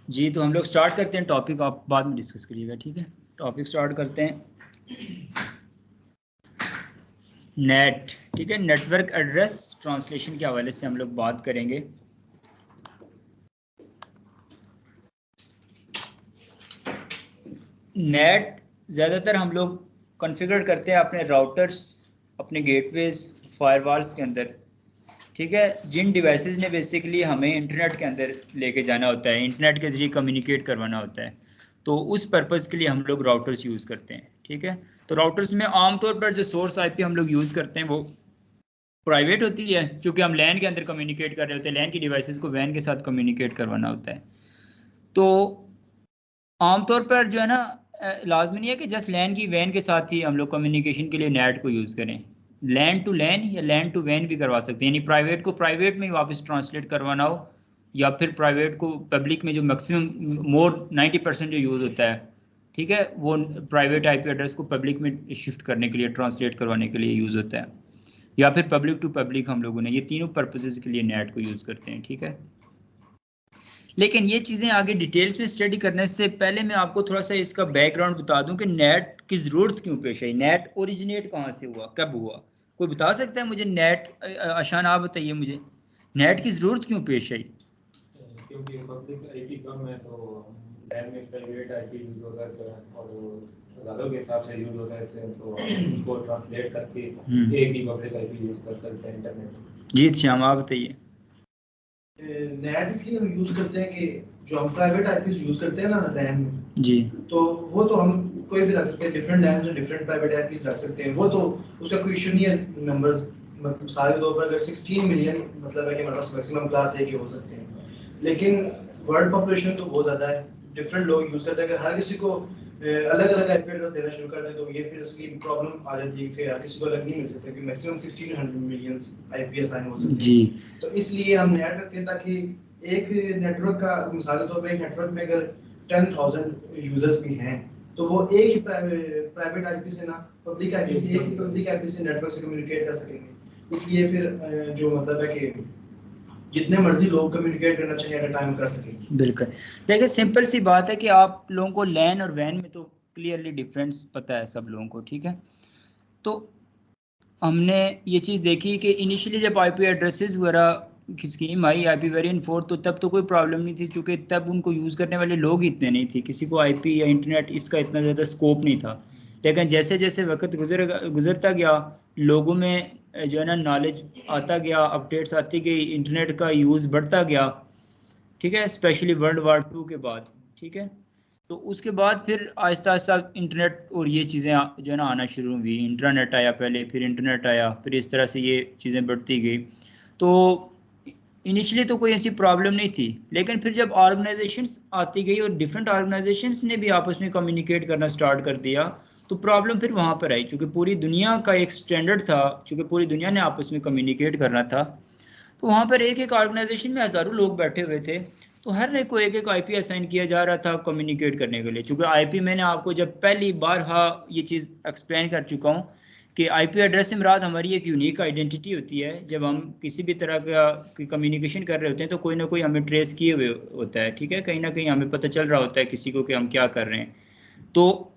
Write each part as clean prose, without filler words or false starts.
जी, तो हम लोग स्टार्ट करते हैं। टॉपिक आप बाद में डिस्कस करिएगा, ठीक है। टॉपिक स्टार्ट करते हैं। नेट, ठीक है, नेटवर्क एड्रेस ट्रांसलेशन के हवाले से हम लोग बात करेंगे। नेट ज़्यादातर हम लोग कॉन्फ़िगर करते हैं अपने राउटर्स, अपने गेटवेज, फायरवॉल्स के अंदर, ठीक है। जिन डिवाइसेस ने बेसिकली हमें इंटरनेट के अंदर लेके जाना होता है, इंटरनेट के जरिए कम्युनिकेट करवाना होता है, तो उस पर्पज़ के लिए हम लोग राउटर्स यूज़ करते हैं, ठीक है। तो राउटर्स में आमतौर पर जो सोर्स आईपी हम लोग यूज़ करते हैं वो प्राइवेट होती है, क्योंकि हम लैन के अंदर कम्युनिकेट कर रहे होते हैं। लैन की डिवाइसेस को वैन के साथ कम्युनिकेट करवाना होता है। तो आमतौर पर जो है ना, लाजमी नहीं है कि जस्ट लैन की वैन के साथ ही हम लोग कम्युनिकेशन के लिए नेट को यूज़ करें। लैन टू लैन या लैन टू वैन भी करवा सकते हैं, यानी प्राइवेट को प्राइवेट में ही वापस ट्रांसलेट करवाना हो, या फिर प्राइवेट को पब्लिक में जो मैक्सिमम मोर 90% जो यूज़ होता है, ठीक है, वो प्राइवेट आईपी एड्रेस को पब्लिक में शिफ्ट करने के लिए, ट्रांसलेट करवाने के लिए यूज़ होता है। या फिर पब्लिक टू पब्लिक हम लोगों ने ये तीनों पर्पसेस के लिए नेट को यूज़ करते हैं, ठीक है। लेकिन ये चीज़ें आगे डिटेल्स में स्टडी करने से पहले मैं आपको थोड़ा सा इसका बैकग्राउंड बता दूं कि नेट की ज़रूरत क्यों पेश आई, नेट ओरिजिनेट कहाँ से हुआ, कब हुआ। कोई बता सकता है मुझे? नेट, आशान आप बताइए मुझे, नेट की ज़रूरत क्यों पेश आई? क्योंकि पब्लिक आईपी कम है तो लैन में प्राइवेट आईपी यूज होता है और ज़्यादा के हिसाब से यूज होता है, तो उसको ट्रांसलेट करके एक ही पब्लिक आईपी यूज कर सकते हैं इंटरनेट। जी श्याम, आप बताइए। नेट इसलिए हम यूज करते हैं कि जो हम प्राइवेट आईपी यूज करते हैं ना लैन में, जी, तो वो तो हम कोई भी रख सकते हैं, डिफरेंट लैन में डिफरेंट प्राइवेट आईपी रख सकते हैं। वो तो उसका कोई इशू नहीं है। नंबर्स मतलब सारे दो पर अगर 16 मिलियन मतलब है कि हमारे पास मैक्सिमम क्लास है कि हो सकते हैं, लेकिन वर्ल्ड पॉपुलेशन तो बहुत ज़्यादा है, डिफरेंट लोग यूज़ करते हैं। अगर हर किसी को अलग अलग आईपी एड्रेस देना शुरू कर दें तो ये फिर उसकी प्रॉब्लम आ जाती है कि हर किसी को अलग नहीं मिल सकता, क्योंकि मैक्सिमम 1600 मिलियन आईपी असाइन हो सकते हैं जी। तो इसलिए हम नेट रखते हैं ताकि एक नेटवर्क का मिसाल के तौर पर एक नेटवर्क में अगर 10,000 यूजर्स भी हैं तो वो एक ही प्राइवेट आईपी से ना पब्लिक आईपी से, एक ही पब्लिक आईपी से नेटवर्क से कम्युनिकेट कर सकेंगे। इसलिए फिर जो मतलब है कि जितने मर्जी लोग कम्युनिकेट करना चाहिए एट अ टाइम कर सकें। बिल्कुल। देखिए, सिंपल सी बात है कि आप लोगों को लैन और वैन में तो क्लियरली डिफरेंस पता है सब लोगों को, ठीक है। तो हमने ये चीज़ देखी कि इनिशियली जब आईपी एड्रेसेस वगैरह की स्कीम आई, आईपी वेरिएंट 4, तो तब तो कोई प्रॉब्लम नहीं थी, क्योंकि तब उनको यूज़ करने वाले लोग इतने नहीं थे, किसी को आईपी या इंटरनेट इसका इतना ज़्यादा स्कोप नहीं था। लेकिन जैसे जैसे वक्त गुजरता गया, लोगों में जो है ना नॉलेज आता गया, अपडेट्स आती गई, इंटरनेट का यूज़ बढ़ता गया, ठीक है, स्पेशली वर्ल्ड वार 2 के बाद, ठीक है। तो उसके बाद फिर आहिस्ता आहिस्ता इंटरनेट और ये चीज़ें जो है ना आना शुरू हुई। इंटरनेट आया पहले, फिर इंटरनेट आया, फिर इस तरह से ये चीज़ें बढ़ती गई। तो इनिशियली तो कोई ऐसी प्रॉब्लम नहीं थी, लेकिन फिर जब ऑर्गेनाइजेशंस आती गई और डिफरेंट ऑर्गेनाइजेशंस ने भी आपस में कम्युनिकेट करना स्टार्ट कर दिया, तो प्रॉब्लम फिर वहाँ पर आई, क्योंकि पूरी दुनिया का एक स्टैंडर्ड था, क्योंकि पूरी दुनिया ने आपस में कम्युनिकेट करना था। तो वहाँ पर एक एक ऑर्गेनाइजेशन में हज़ारों लोग बैठे हुए थे, तो हर एक को एक एक आईपी असाइन किया जा रहा था कम्युनिकेट करने के लिए। चूँकि आईपी मैंने आपको जब पहली बार ये चीज़ एक्सप्लेन कर चुका हूँ कि आईपी एड्रेस से मुराद हमारी एक यूनिक आइडेंटिटी होती है। जब हम किसी भी तरह का कम्युनिकेशन कर रहे होते हैं तो कोई ना कोई हमें ट्रेस किए हुए होता है, ठीक है, कहीं ना कहीं हमें पता चल रहा होता है किसी को कि हम क्या कर रहे हैं। तो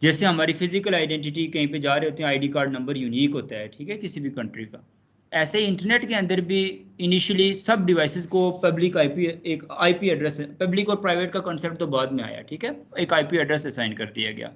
जैसे हमारी फिजिकल आइडेंटिटी, कहीं पे जा रहे होते हैं, आईडी कार्ड नंबर यूनिक होता है, ठीक है, किसी भी कंट्री का, ऐसे ही इंटरनेट के अंदर भी इनिशियली सब डिवाइसेस को पब्लिक आईपी, एक आईपी एड्रेस, पब्लिक और प्राइवेट का कॉन्सेप्ट तो बाद में आया, ठीक है, एक आईपी एड्रेस असाइन कर दिया गया।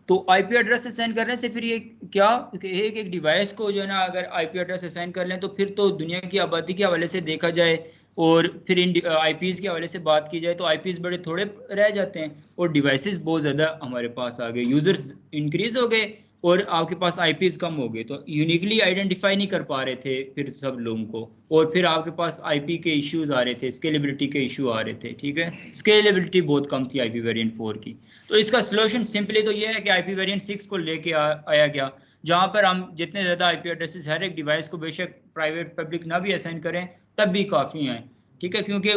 तो आईपी एड्रेस असाइन करने से फिर ये क्या कि एक डिवाइस को जो है ना अगर आईपी एड्रेस असाइन कर लें तो फिर तो दुनिया की आबादी के हवाले से देखा जाए और फिर इन आईपीज़ के हवाले से बात की जाए तो आईपीज़ बड़े थोड़े रह जाते हैं और डिवाइसेस बहुत ज़्यादा हमारे पास आ गए, यूज़र्स इंक्रीज हो गए और आपके पास आईपीज़ कम हो गए, तो यूनिकली आइडेंटिफाई नहीं कर पा रहे थे फिर सब लोगों को, और फिर आपके पास आईपी के इश्यूज आ रहे थे, स्केलेबिलिटी के इशू आ रहे थे, ठीक है, स्केलेबिलिटी बहुत कम थी आईपी वेरिएंट 4 की। तो इसका सोल्यूशन सिंपली तो ये है कि आईपी वेरिएंट 6 को लेके आया गया, जहां पर हम जितने ज़्यादा आईपी एड्रेसेस हर एक डिवाइस को बेशक प्राइवेट पब्लिक ना भी असाइन करें तब भी काफ़ी हैं, ठीक है, क्योंकि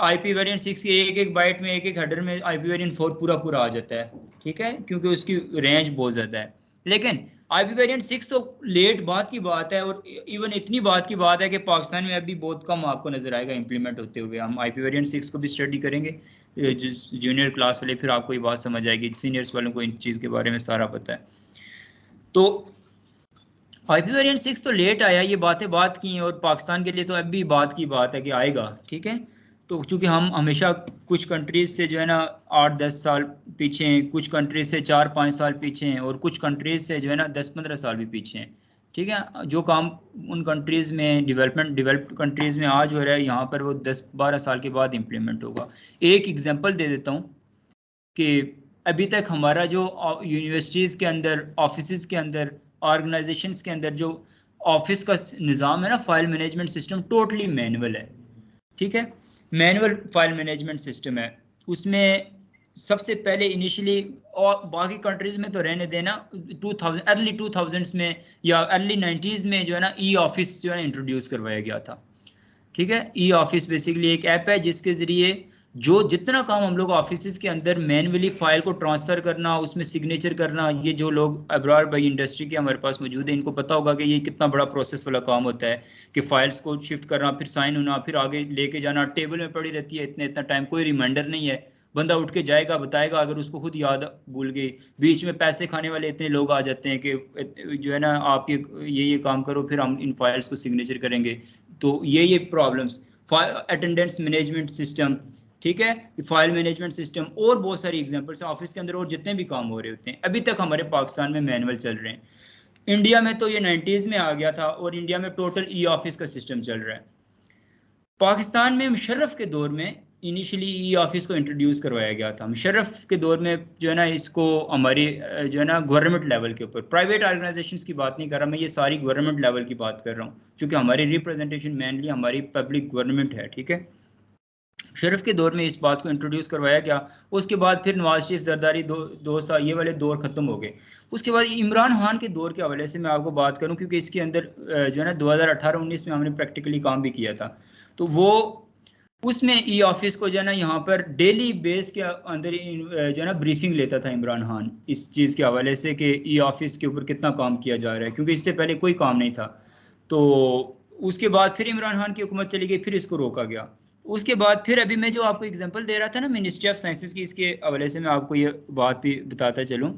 आईपी वेरिएंट 6 के एक एक बाइट में, एक एक हेडर में आईपी वेरिएंट 4 पूरा पूरा आ जाता है, ठीक है, क्योंकि उसकी रेंज बहुत ज़्यादा है। लेकिन IP वेरिएंट 6 तो लेट बाद की बात है, और इवन इतनी बात की बात है कि पाकिस्तान में अभी बहुत कम आपको नजर आएगा इम्प्लीमेंट होते हुए। हम IP वेरिएंट 6 को भी स्टडी करेंगे जूनियर क्लास वाले, फिर आपको ये बात समझ आएगी, सीनियर्स वालों को इन चीज़ के बारे में सारा पता है। तो IP वेरिएंट 6 तो लेट आया, ये बात की हैं, और पाकिस्तान के लिए तो अब भी बात की बात है कि आएगा, ठीक है। तो क्योंकि हम हमेशा कुछ कंट्रीज से जो है ना 8-10 साल पीछे हैं, कुछ कंट्रीज से 4-5 साल पीछे हैं, और कुछ कंट्रीज से जो है ना 10-15 साल भी पीछे हैं, ठीक है। जो काम उन कंट्रीज में डेवलप्ड कंट्रीज में आज हो रहा है, यहाँ पर वो 10-12 साल के बाद इम्प्लीमेंट होगा। एक एग्जांपल दे देता हूँ कि अभी तक हमारा जो यूनिवर्सिटीज़ के अंदर, ऑफिस के अंदर, ऑर्गेनाइजेशंस के अंदर जो ऑफिस का निज़ाम है ना, file management system totally manual है, ठीक है। मैनुअल फाइल मैनेजमेंट सिस्टम है। उसमें सबसे पहले इनिशियली, और बाकी कंट्रीज में तो रहने देना, 2000 अर्ली 2000s में या अर्ली 90s में जो है ना ई ऑफिस जो है इंट्रोड्यूस करवाया गया था, ठीक है। ई ऑफिस बेसिकली एक ऐप है जिसके ज़रिए जो जितना काम हम लोग ऑफिस के अंदर मैनुअली फाइल को ट्रांसफ़र करना, उसमें सिग्नेचर करना, ये जो लोग अब्रार भाई इंडस्ट्री के हमारे पास मौजूद है, इनको पता होगा कि ये कितना बड़ा प्रोसेस वाला काम होता है कि फाइल्स को शिफ्ट करना, फिर साइन होना, फिर आगे लेके जाना, टेबल में पड़ी रहती है इतना टाइम, कोई रिमाइंडर नहीं है, बंदा उठ के जाएगा, बताएगा, अगर उसको खुद याद भूल गई, बीच में पैसे खाने वाले इतने लोग आ जाते हैं कि जो है ना आप ये काम करो, फिर हम इन फाइल्स को सिग्नेचर करेंगे। तो ये प्रॉब्लम्स, अटेंडेंस मैनेजमेंट सिस्टम, ठीक है, फाइल मैनेजमेंट सिस्टम, और बहुत सारी एग्जांपल्स हैं ऑफिस के अंदर, और जितने भी काम हो रहे होते हैं अभी तक हमारे पाकिस्तान में मैनुअल चल रहे हैं। इंडिया में तो ये 90s में आ गया था, और इंडिया में टोटल ई ऑफिस का सिस्टम चल रहा है। पाकिस्तान में मुशर्रफ के दौर में इनिशियली ई ऑफिस को इंट्रोड्यूस करवाया गया था। मुशर्रफ के दौर में जो है ना इसको हमारी जो है ना गवर्नमेंट लेवल के ऊपर, प्राइवेट ऑर्गेनाइजेशंस की बात नहीं कर रहा मैं, ये सारी गवर्नमेंट लेवल की बात कर रहा हूँ, क्योंकि हमारी रिप्रेजेंटेशन मेनली हमारी पब्लिक गवर्नमेंट है, ठीक है। मुशर्रफ के दौर में इस बात को इंट्रोड्यूस करवाया गया। उसके बाद फिर नवाज शरीफ जरदारी दो साल ये वाले दौर खत्म हो गए। उसके बाद इमरान खान के दौर के हवाले से मैं आपको बात करूं, क्योंकि इसके अंदर जो है ना 2018-19 में हमने प्रैक्टिकली काम भी किया था, तो वो उसमें ई ऑफिस को जो है ना यहाँ पर डेली बेस के अंदर जो है ना ब्रीफिंग लेता था इमरान खान, इस चीज़ के हवाले से कि ई ऑफिस के ऊपर कितना काम किया जा रहा है, क्योंकि इससे पहले कोई काम नहीं था। तो उसके बाद फिर इमरान खान की हुकूमत चली गई, फिर इसको रोका गया। उसके बाद फिर अभी मैं जो आपको एग्जांपल दे रहा था ना मिनिस्ट्री ऑफ साइंसेज की, इसके हवाले से मैं आपको ये बात भी बताता चलूँ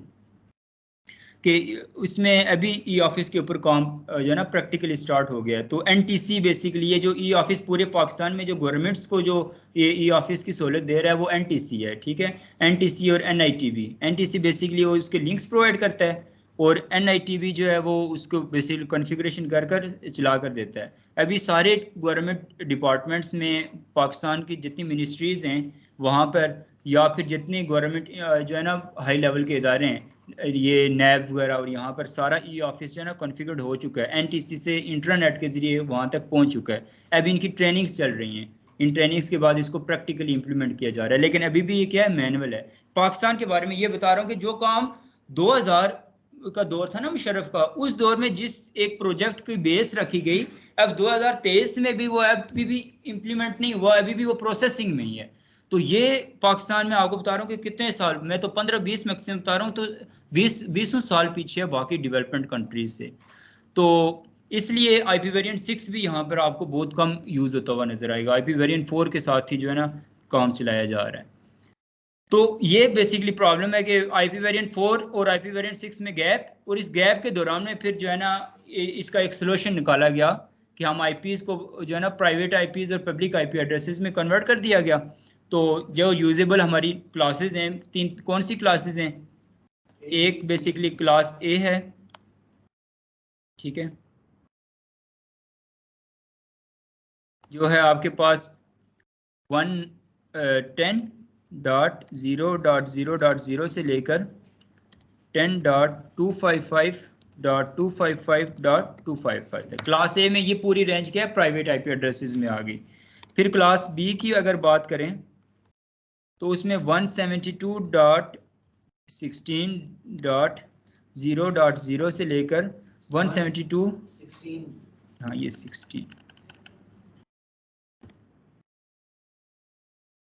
कि उसमें अभी ई ऑफिस के ऊपर काम जो है ना प्रैक्टिकली स्टार्ट हो गया है। तो एनटीसी बेसिकली ये जो ई ऑफिस पूरे पाकिस्तान में जो गवर्नमेंट्स को जो ये ई ऑफिस की सहूलत दे रहा है वो एनटीसी है, ठीक है। एनटीसी और एनआईटीबी, एनटीसी बेसिकली वो उसके लिंक्स प्रोवाइड करता है, और एनआईटीबी जो है वो उसको बेसिकली कॉन्फ़िगरेशन कर चला कर देता है। अभी सारे गवर्नमेंट डिपार्टमेंट्स में पाकिस्तान की जितनी मिनिस्ट्रीज़ हैं वहाँ पर, या फिर जितनी गवर्नमेंट जो है ना हाई लेवल के इदारे हैं, ये नैब वगैरह, और यहाँ पर सारा ई ऑफिस जो है ना कॉन्फ़िगर्ड हो चुका है, एनटीसी से इंटरनेट के ज़रिए वहाँ तक पहुँच चुका है। अभी इनकी ट्रेनिंग्स चल रही हैं, इन ट्रेनिंग्स के बाद इसको प्रैक्टिकली इंप्लीमेंट किया जा रहा है, लेकिन अभी भी ये क्या है, मैनुअल है। पाकिस्तान के बारे में ये बता रहा हूँ कि जो काम 2000 का दौर था ना मुशर्रफ का, उस दौर में जिस एक प्रोजेक्ट की बेस रखी गई, अब 2023 में भी वो अभी भी इम्प्लीमेंट नहीं हुआ, अभी भी वो प्रोसेसिंग में ही है। तो ये पाकिस्तान में आपको बता रहा हूँ कि कितने साल, मैं तो 15-20 मैक्सिमम बता रहा हूँ, तो 20 साल पीछे है बाकी डेवलपमेंट कंट्रीज से। तो इसलिए IP वेरिएंट 6 भी यहाँ पर आपको बहुत कम यूज़ होता हुआ नजर आएगा। IP वेरिएंट 4 के साथ ही जो है ना काम चलाया जा रहा है। तो ये बेसिकली प्रॉब्लम है कि IP वेरिएंट 4 और IP वेरिएंट 6 में गैप, और इस गैप के दौरान में फिर जो है ना इसका एक सोल्यूशन निकाला गया कि हम IPs को जो है ना प्राइवेट IPs और पब्लिक IP एड्रेसेस में कन्वर्ट कर दिया गया। तो जो यूजेबल हमारी क्लासेस हैं, तीन कौन सी क्लासेस हैं, एक बेसिकली क्लास A है, ठीक है, जो है आपके पास 110.0.0.0 से लेकर 10.255.255.255 तक क्लास ए में ये पूरी रेंज क्या है, प्राइवेट IP एड्रेसेस में आ गई। फिर क्लास B की अगर बात करें तो उसमें 172.16.0.0 से लेकर 172, हाँ ये 16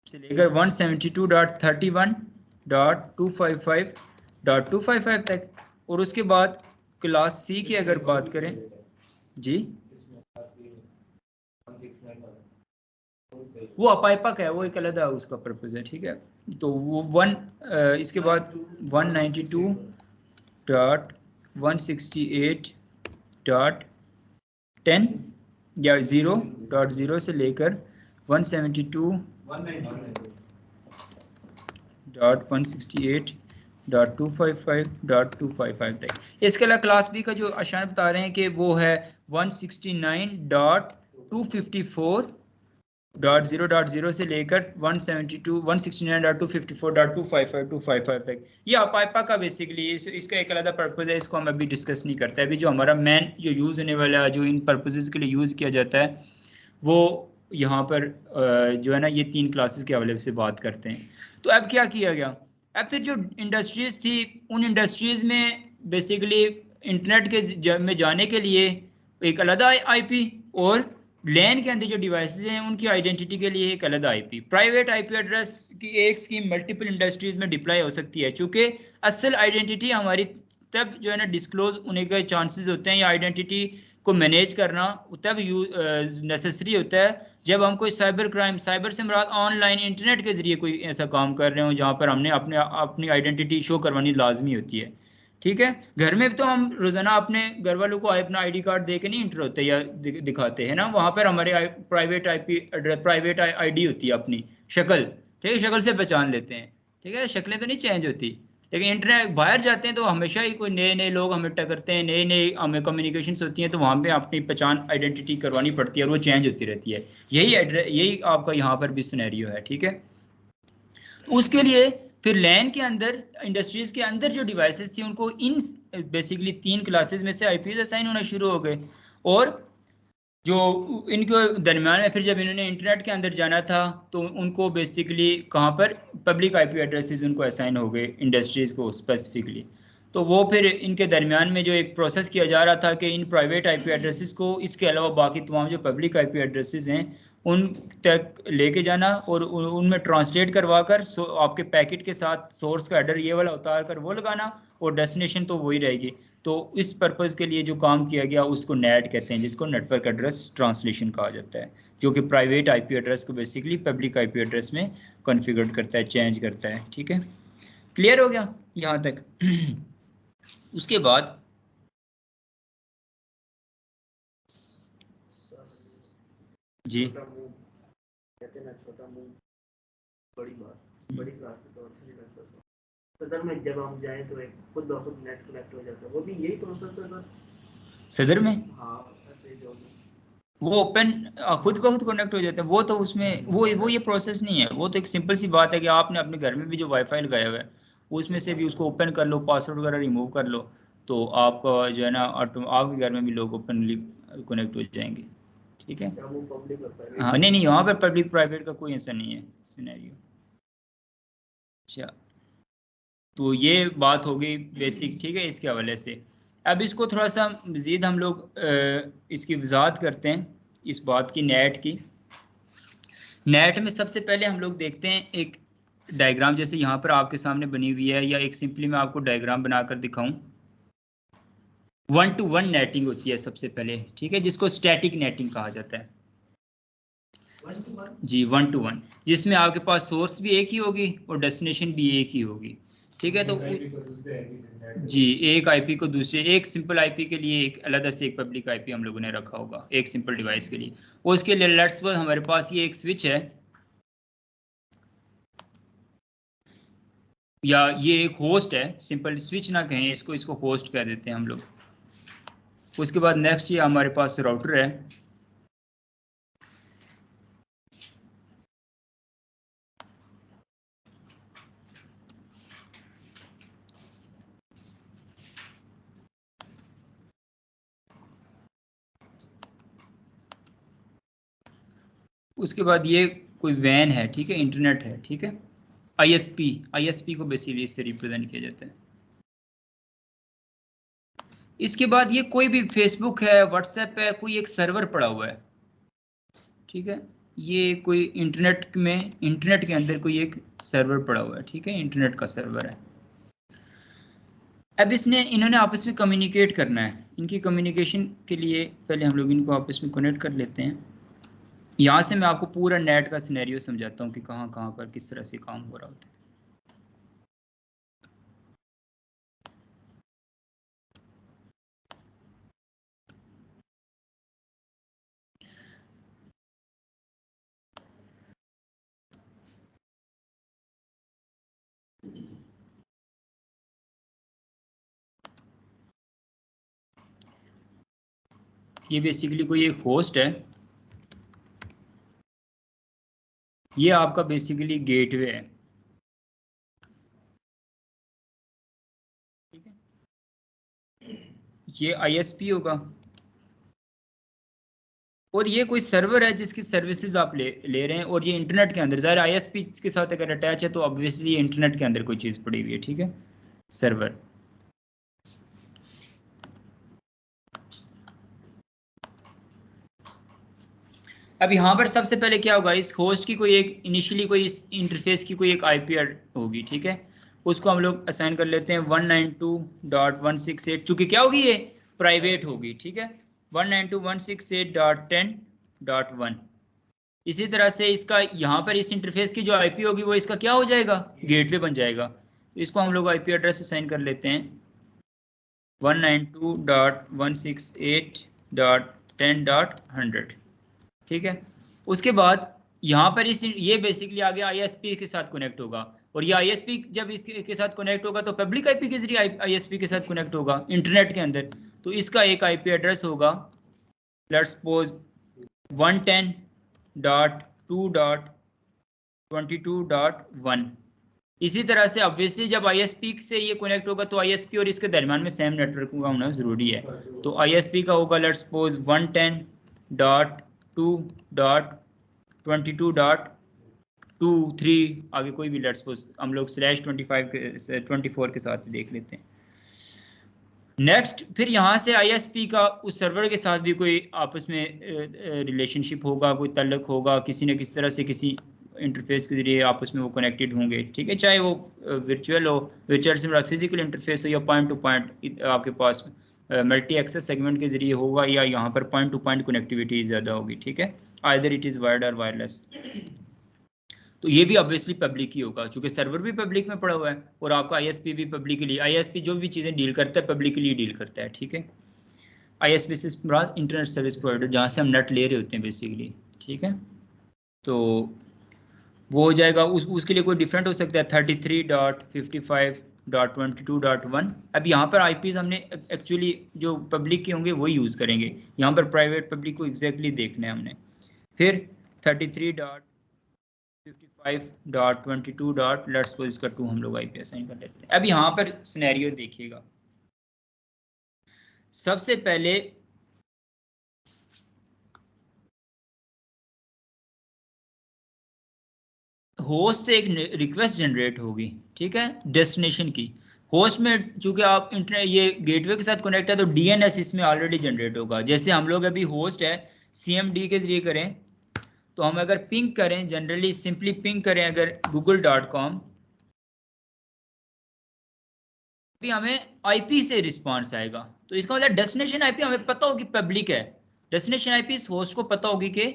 से लेकर 172.31.255.255 तक, और उसके बाद क्लास सी की अगर बात करें जी, वो अपाइपा का है, वो एक अलग उसका पर्पज है, ठीक है। तो वो इसके बाद 192.168.10 या 0.0 से लेकर 172.168.255.255 तक। इसके अलावा क्लास बी का जो अशान बता रहे हैं कि वो है 169.254.0.0 से लेकर 169.254.255 तक। ये अपाइपा का बेसिकली इसका एक अलग पर्पज है, इसको हम अभी डिस्कस नहीं करते। अभी जो हमारा मेन जो यूज़ होने वाला जो इन पर्पजेज के लिए यूज़ किया जाता है वो यहाँ पर जो है ना ये 3 क्लासेस के हवाले से बात करते हैं। तो अब क्या किया गया, अब फिर जो इंडस्ट्रीज़ थी उन इंडस्ट्रीज़ में बेसिकली इंटरनेट के में जाने के लिए एक अलग आईपी और लैन के अंदर जो डिवाइसेज हैं उनकी आइडेंटिटी के लिए एक अलग आईपी, प्राइवेट आईपी एड्रेस की एक स्कीम मल्टीपल इंडस्ट्रीज में डिप्लॉय हो सकती है। चूंकि असल आइडेंटिटी हमारी तब जो है ना डिस्क्लोज होने के चांसेस होते हैं या आइडेंटिटी को मैनेज करना तब नेसेसरी होता है जब हम कोई साइबर क्राइम, साइबर से मुराद ऑनलाइन इंटरनेट के जरिए कोई ऐसा काम कर रहे हो जहाँ पर हमने अपनी आइडेंटिटी शो करवानी लाजमी होती है, ठीक है। घर में तो हम रोजाना अपने घर वालों को अपना आईडी कार्ड दे के नहीं इंटर होते या दिखाते हैं ना, वहां पर हमारे प्राइवेट आईपी प्राइवेट आईडी होती है, अपनी शक्ल, ठीक है, शक्ल से पहचान लेते हैं, ठीक है, शक्लें तो नहीं चेंज होती। लेकिन इंटरनेट बाहर जाते हैं तो हमेशा ही कोई नए नए लोग हमें टकरते हैं, नए नए हमें कम्युनिकेशंस होती हैं, तो वहाँ पे अपनी पहचान आइडेंटिटी करवानी पड़ती है और वो चेंज होती रहती है। यही आपका यहाँ पर भी सिनेरियो है, ठीक है। उसके लिए फिर लैन के अंदर इंडस्ट्रीज के अंदर जो डिवाइसेस थी उनको इन बेसिकली 3 क्लासेस में से आईपीज असाइन होना शुरू हो गए, और जो इनके दरमियान में फिर जब इन्होंने इंटरनेट के अंदर जाना था तो उनको बेसिकली कहाँ पर पब्लिक आईपी एड्रेसेस उनको असाइन हो गए इंडस्ट्रीज को स्पेसिफिकली। तो वो फिर इनके दरमियान में जो एक प्रोसेस किया जा रहा था कि इन प्राइवेट आईपी एड्रेसेस को इसके अलावा बाकी तमाम जो पब्लिक आईपी एड्रेसेस हैं उन तक लेके जाना और उनमें ट्रांसलेट करवा कर आपके पैकेट के साथ सोर्स का एड्रेस ये वाला उतार कर वो लगाना और डेस्टिनेशन तो वही रहेगी। तो इस पर्पज़ के लिए जो काम किया गया उसको नेट कहते हैं, जिसको नेटवर्क एड्रेस ट्रांसलेशन कहा जाता है, जो कि प्राइवेट आईपी एड्रेस को बेसिकली पब्लिक आईपी एड्रेस में कॉन्फ़िगर करता है, चेंज करता है, ठीक है। क्लियर हो गया यहाँ तक। उसके बाद जी बड़ी बात, बड़ी क्लास से तो अच्छा नहीं लगता सर। सदर में जब हम जाएं तो एक खुद ब खुद नेट कनेक्ट हो जाता है, वो भी यही प्रोसेस है सर सदर में? हाँ ऐसे जो वो ओपन खुद ब खुद कनेक्ट हो जाता है, वो तो उसमें वो ये प्रोसेस नहीं है। वो तो एक सिंपल सी बात है कि आपने अपने घर में भी जो वाईफाई लगाया हुआ है उसमें से भी उसको ओपन कर लो, पासवर्ड वगैरह रिमूव कर लो, तो आपका जो है ना आपके घर में भी लोग ओपनली कनेक्ट हो जाएंगे, ठीक है। वो पब्लिक होता है। हाँ नहीं यहाँ पर पब्लिक प्राइवेट का कोई ऐसा नहीं है सिनेरियो। अच्छा, तो ये बात हो गई बेसिक, ठीक है, इसके हवाले से। अब इसको थोड़ा सा मज़ीद हम लोग इसकी वजाहत करते हैं इस बात की, नेट की। नेट में सबसे पहले हम लोग देखते हैं एक डायग्राम जैसे यहाँ पर आपके सामने बनी हुई है, या एक सिंपली मैं आपको डायग्राम बनाकर दिखाऊं। 1-to-1 नेटिंग होती है सबसे पहले, ठीक है, जिसको स्टैटिक नेटिंग कहा जाता है। जी 1-to-1, जिसमें आपके पास सोर्स भी एक ही होगी और डेस्टिनेशन भी एक ही होगी, ठीक है। तो जी एक आईपी को दूसरे, एक सिंपल आईपी के लिए एक अलग से एक पब्लिक आईपी हम लोगों ने रखा होगा एक सिंपल डिवाइस के लिए। और उसके लिए लेट्स सपोज हमारे पास ये एक स्विच है या ये एक होस्ट है, सिंपल स्विच ना कहें इसको, इसको होस्ट कह देते हैं हम लोग। उसके बाद नेक्स्ट ये हमारे पास राउटर है, उसके बाद ये कोई वैन है, ठीक है, इंटरनेट है, ठीक है, आईएसपी को बेसिकली इससे रिप्रेजेंट किया जाता है। इसके बाद ये कोई भी फेसबुक है, व्हाट्सएप है, कोई एक सर्वर पड़ा हुआ है, ठीक है, ये कोई इंटरनेट के अंदर कोई एक सर्वर पड़ा हुआ है, ठीक है, इंटरनेट का सर्वर है। अब इन्होंने आपस में कम्युनिकेट करना है। इनकी कम्युनिकेशन के लिए पहले हम लोग इनको आपस में कनेक्ट कर लेते हैं। यहाँ से मैं आपको पूरा नेट का सिनेरियो समझाता हूँ कि कहाँ कहाँ पर किस तरह से काम हो रहा होता है। ये बेसिकली कोई एक होस्ट है, ये आपका बेसिकली गेटवे है, ठीक है। ये आईएसपी होगा और ये कोई सर्वर है जिसकी सर्विसेज आप ले रहे हैं, और ये इंटरनेट के अंदर, ज़ाहिर आईएसपी के साथ अगर अटैच है तो ऑब्वियसली इंटरनेट के अंदर कोई चीज़ पड़ी हुई है, ठीक है, सर्वर। अब यहाँ पर सबसे पहले क्या होगा, इस होस्ट की कोई एक इनिशियली कोई इस इंटरफेस की कोई एक आईपी होगी, ठीक है। उसको हम लोग असाइन कर लेते हैं 192.168, चूंकि क्या होगी ये प्राइवेट होगी, ठीक है, 192.168.10.1। इसी तरह से इसका यहाँ पर इस इंटरफेस की जो आईपी होगी वो इसका क्या हो जाएगा, गेटवे बन जाएगा। इसको हम लोग आईपी एड्रेस असाइन कर लेते हैं 192.168.10.100, ठीक है। उसके बाद यहाँ पर ये बेसिकली आगे आईएसपी के साथ कनेक्ट होगा, और ये आईएसपी जब इसके के साथ कनेक्ट होगा तो पब्लिक आईपी के जरिए आईएसपी के साथ कनेक्ट होगा इंटरनेट के अंदर। तो इसका एक आईपी एड्रेस होगा, लेट्स सपोज 110.2.22.1। इसी तरह से ऑब्वियसली जब आईएसपी से ये कनेक्ट होगा तो आईएसपी और इसके दरमियान में सेम नेटवर्क का होना जरूरी है। तो आईएसपी का होगा लेट्स सपोज 110.2.22.23, आगे कोई भी लेट्स सपोज हम लोग /25 के साथ देख लेते हैं। नेक्स्ट फिर यहाँ से आईएसपी का उस सर्वर के साथ भी कोई आपस में रिलेशनशिप होगा, कोई तल्लुक होगा, किसी न किसी तरह से किसी इंटरफेस के जरिए आपस में वो कनेक्टेड होंगे, ठीक है, चाहे वो वर्चुअल हो, वर्चुअल से मेरा फिजिकल इंटरफेस हो या पॉइंट टू पॉइंट आपके पास मल्टी एक्सेस सेगमेंट के जरिए होगा, या यहाँ पर पॉइंट टू पॉइंट कनेक्टिविटी ज़्यादा होगी, ठीक है, आइदर इट इज़ वायर्ड और वायरलेस। तो ये भी ऑब्वियसली पब्लिक ही होगा, क्योंकि सर्वर भी पब्लिक में पड़ा हुआ है और आपका आईएसपी भी पब्लिकली, आईएसपी जो भी चीज़ें डील करता है पब्लिकली डील करता है, ठीक है। आईएसपी से इंटरनेट सर्विस प्रोवाइडर, जहाँ से हम नेट ले रहे होते हैं बेसिकली, ठीक है। तो वो हो जाएगा, उसके लिए कोई डिफरेंट हो सकता है 33.55.22.1। अब यहाँ पर आईपीज हमने एक्चुअली जो पब्लिक के होंगे वही यूज़ करेंगे, यहाँ पर प्राइवेट पब्लिक को एग्जैक्टली देखना है हमने। फिर 33.55.22. लेट्स सपोज इसका 2 हम लोग आईपी असाइन कर लेते हैं। अब यहाँ पर सिनेरियो देखिएगा, सबसे पहले होस्ट से एक रिक्वेस्ट जनरेट होगी, ठीक है, डेस्टिनेशन की। होस्ट में चूंकि आप इंटरनेट ये गेटवे के साथ कनेक्ट है तो डीएनएस इसमें ऑलरेडी जनरेट होगा। जैसे हम लोग अभी होस्ट है सीएमडी के जरिए करें तो हम अगर पिंग करें, जनरली सिंपली पिंग करें अगर google.com, भी हमें आईपी से रिस्पांस आएगा। तो इसका मतलब डेस्टिनेशन आईपी हमें पता होगी पब्लिक है, डेस्टिनेशन आईपी इस होस्ट को पता होगी कि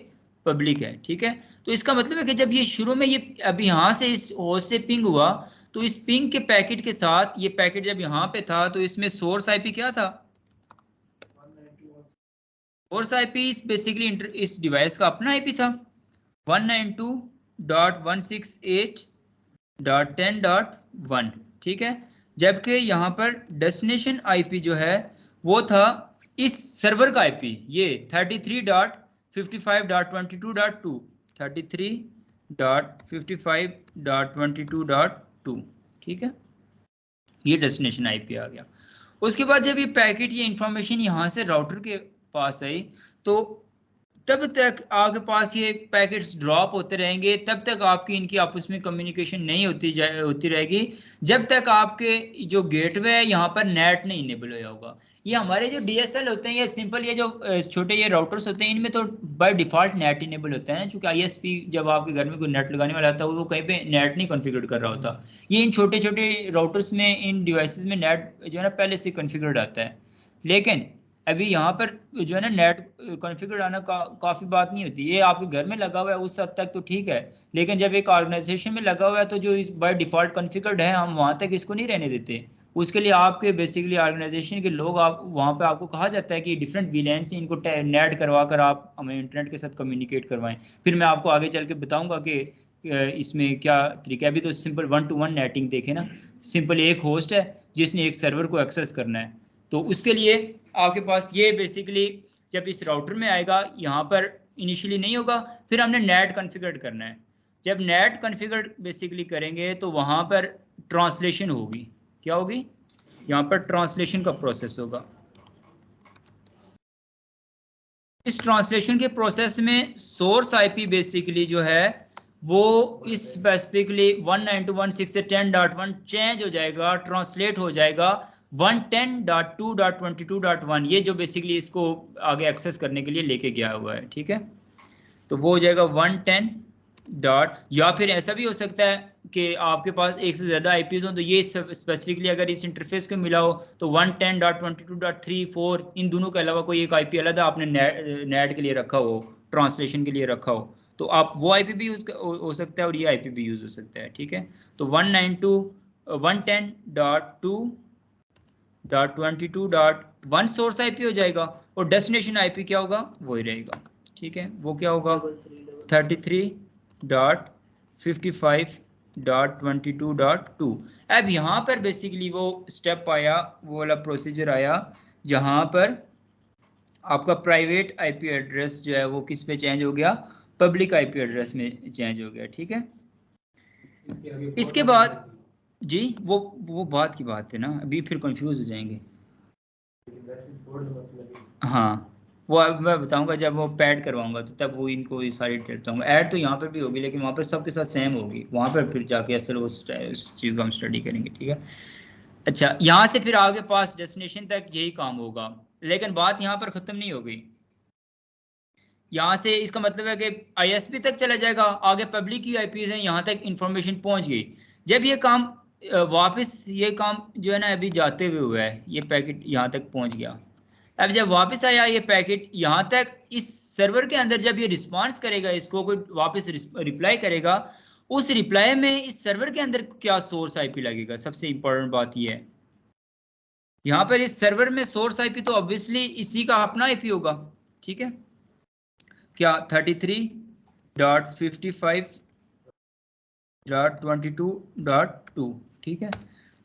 पब्लिक है, ठीक है। तो इसका मतलब है कि जब ये शुरू में ये अभी यहाँ से इस होस्ट से पिंग हुआ तो इस पिंग के पैकेट के साथ ये पैकेट जब यहाँ पे था तो इसमें सोर्स आईपी क्या था, सोर्स आईपी बेसिकली इस डिवाइस का अपना आईपी था 192.168.10.1, ठीक है। जबकि यहाँ पर डेस्टिनेशन आईपी जो है वो था इस सर्वर का आईपी, ये 33.55.22.2 33.55.22.2, ठीक है, ये डेस्टिनेशन आईपी आ गया। उसके बाद जब ये पैकेट ये इंफॉर्मेशन यहाँ से राउटर के पास आई तो तब तक आपके पास ये पैकेट्स ड्रॉप होते रहेंगे, तब तक आपकी इनकी आपस में कम्युनिकेशन नहीं होती रहेगी, जब तक आपके जो गेटवे है यहाँ पर नेट नहीं इनेबल हो होगा। ये हमारे जो DSL होते हैं, ये सिंपल, ये जो छोटे ये राउटर्स होते हैं, इनमें तो बाय डिफॉल्ट नेट इनेबल होता है ना, क्योंकि ISP जब आपके घर में कोई नेट लगाने वाला होता है वो कहीं पे नेट नहीं कॉन्फ़िगर कर रहा होता। ये इन छोटे छोटे राउटर्स में, इन डिवाइसेस में नेट जो है ना पहले से कॉन्फ़िगर्ड आता है। लेकिन अभी यहाँ पर जो है ना नेट कॉन्फ़िगर आना काफ़ी बात नहीं होती। ये आपके घर में लगा हुआ है उस हद तक तो ठीक है, लेकिन जब एक ऑर्गेनाइजेशन में लगा हुआ है तो जो बाय डिफ़ॉल्ट कॉन्फ़िगर्ड है हम वहाँ तक इसको नहीं रहने देते। उसके लिए आपके बेसिकली ऑर्गेनाइजेशन के लोग, आप वहाँ पे आपको कहा जाता है कि डिफरेंट वीलैन से इनको नेट करवा कर आप हमें इंटरनेट के साथ कम्युनिकेट करवाएं। फिर मैं आपको आगे चल के बताऊँगा कि इसमें क्या तरीका है। अभी तो सिंपल 1-to-1 नेटिंग देखें ना, सिंपल एक होस्ट है जिसने एक सर्वर को एक्सेस करना है, तो उसके लिए आपके पास ये बेसिकली जब इस राउटर में आएगा यहाँ पर इनिशियली नहीं होगा, फिर हमने नेट कॉन्फ़िगर करना है। जब नेट कॉन्फ़िगर बेसिकली करेंगे तो वहाँ पर ट्रांसलेशन होगी। क्या होगी? यहाँ पर ट्रांसलेशन का प्रोसेस होगा। इस ट्रांसलेशन के प्रोसेस में सोर्स IP बेसिकली जो है वो इस स्पेसिफिकली 192.168.10.1 चेंज हो जाएगा, ट्रांसलेट हो जाएगा 110.2.22.1, ये जो बेसिकली इसको आगे एक्सेस करने के लिए लेके गया हुआ है। ठीक है, तो वो हो जाएगा 110 डॉट, या फिर ऐसा भी हो सकता है कि आपके पास एक से ज़्यादा IPs हो, तो ये स्पेसिफिकली अगर इस इंटरफेस को मिला हो तो 110.22.3.4 इन दोनों के अलावा कोई एक IP अलग आपने नेट के लिए रखा हो, ट्रांसलेशन के लिए रखा हो, तो आप वो IP भी यूज़ हो सकता है और ये IP भी यूज़ हो सकता है। ठीक है, तो 110.2.22.1 सोर्स IP हो जाएगा और डेस्टिनेशन IP क्या होगा? वही रहेगा। ठीक है, वो क्या होगा? 33.55.22.2। अब यहाँ पर बेसिकली वो स्टेप आया, वो वाला प्रोसीजर आया जहाँ पर आपका प्राइवेट IP एड्रेस जो है वो किस पे चेंज हो गया? पब्लिक IP एड्रेस में चेंज हो गया। ठीक है, इसके बाद जी वो बात की बात है ना, अभी फिर कंफ्यूज हो जाएंगे। हाँ, वो अब मैं बताऊंगा जब वो पैड करवाऊंगा, तो तब वो इनको ये सारी डिटेल बताऊंगा। ऐड तो यहाँ पर भी होगी लेकिन वहाँ पर सबके साथ सेम होगी, वहाँ पर फिर जाके असल उस चीज़ को हम स्टडी करेंगे। ठीक है, अच्छा, यहाँ से फिर आगे पास डेस्टिनेशन तक यही काम होगा, लेकिन बात यहाँ पर ख़त्म नहीं हो गई। यहाँ से इसका मतलब है कि ISP तक चला जाएगा, आगे पब्लिक की IPs हैं, यहाँ तक इंफॉर्मेशन पहुँच गई। जब ये काम वापस, ये काम जो है ना अभी जाते हुए हुआ है, ये पैकेट यहाँ तक पहुँच गया। अब जब वापस आया ये पैकेट यहाँ तक, इस सर्वर के अंदर जब ये रिस्पांस करेगा, इसको कोई वापस रिप्लाई करेगा, उस रिप्लाई में इस सर्वर के अंदर क्या सोर्स IP लगेगा? सबसे इंपॉर्टेंट बात ये है, यहाँ पर इस सर्वर में सोर्स IP तो ऑब्वियसली इसी का अपना IP होगा। ठीक है, क्या? 33.55.22.2। ठीक है,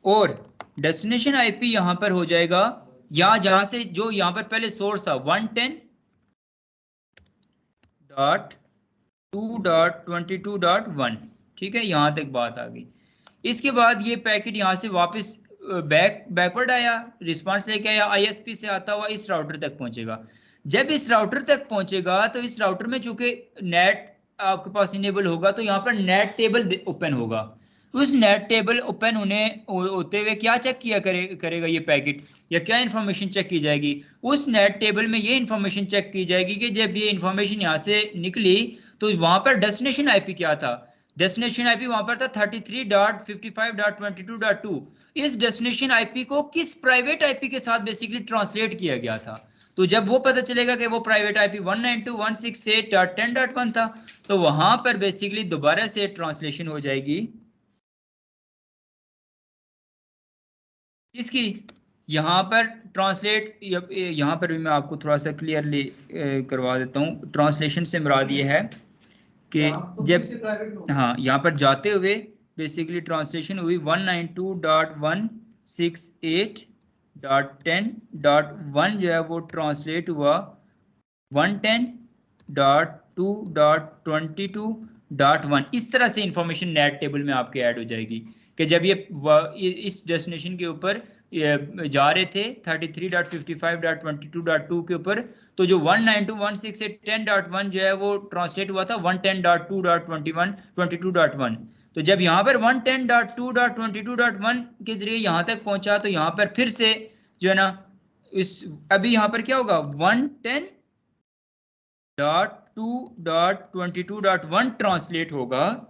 और डेस्टिनेशन IP यहाँ पर हो जाएगा, या जहां से जो यहाँ पर पहले सोर्स था 110.2.22.1। ठीक है, यहाँ तक बात आ गई। इसके बाद ये पैकेट यहाँ से वापस बैकवर्ड आया, रिस्पांस लेके आया, ISP से आता हुआ इस राउटर तक पहुंचेगा। जब इस राउटर तक पहुंचेगा तो इस राउटर में चूंकि नेट आपके पास इनेबल होगा, तो यहाँ पर नेट टेबल ओपन होगा। उस नेट टेबल ओपन होते हुए क्या चेक किया करेगा ये पैकेट, या क्या इंफॉर्मेशन चेक की जाएगी? उस नेट टेबल में ये इंफॉर्मेशन चेक की जाएगी कि जब ये इंफॉर्मेशन यहाँ से निकली तो वहां पर डेस्टिनेशन IP क्या था? डेस्टिनेशन IP वहां पर था 33.55.22.2। इस डेस्टिनेशन IP को किस प्राइवेट IP के साथ बेसिकली ट्रांसलेट किया गया था? तो जब वो पता चलेगा कि वो प्राइवेट IP 192.168.10.1 था, तो वहां पर बेसिकली दोबारा से ट्रांसलेशन हो जाएगी इसकी। यहाँ पर ट्रांसलेट, यहाँ पर भी मैं आपको थोड़ा सा क्लियरली करवा देता हूँ। ट्रांसलेशन से मुराद ये है कि जब, हाँ, यहाँ पर जाते हुए बेसिकली ट्रांसलेशन हुई 192.168.10.1 जो है वो ट्रांसलेट हुआ 110.2.22.1। इस तरह से इंफॉर्मेशन नेट टेबल में आपके ऐड हो जाएगी कि जब ये इस डेस्टिनेशन के ऊपर जा रहे थे 33.55.22.2 के ऊपर, तो जो 192.168.10.1 जो है वो ट्रांसलेट हुआ था 110.2.21 तो जब यहाँ पर 110.2.22.1 के जरिए यहाँ तक पहुंचा तो यहाँ पर फिर से जो है ना इस अभी यहाँ पर क्या होगा 110.2.22.1 ट्रांसलेट होगा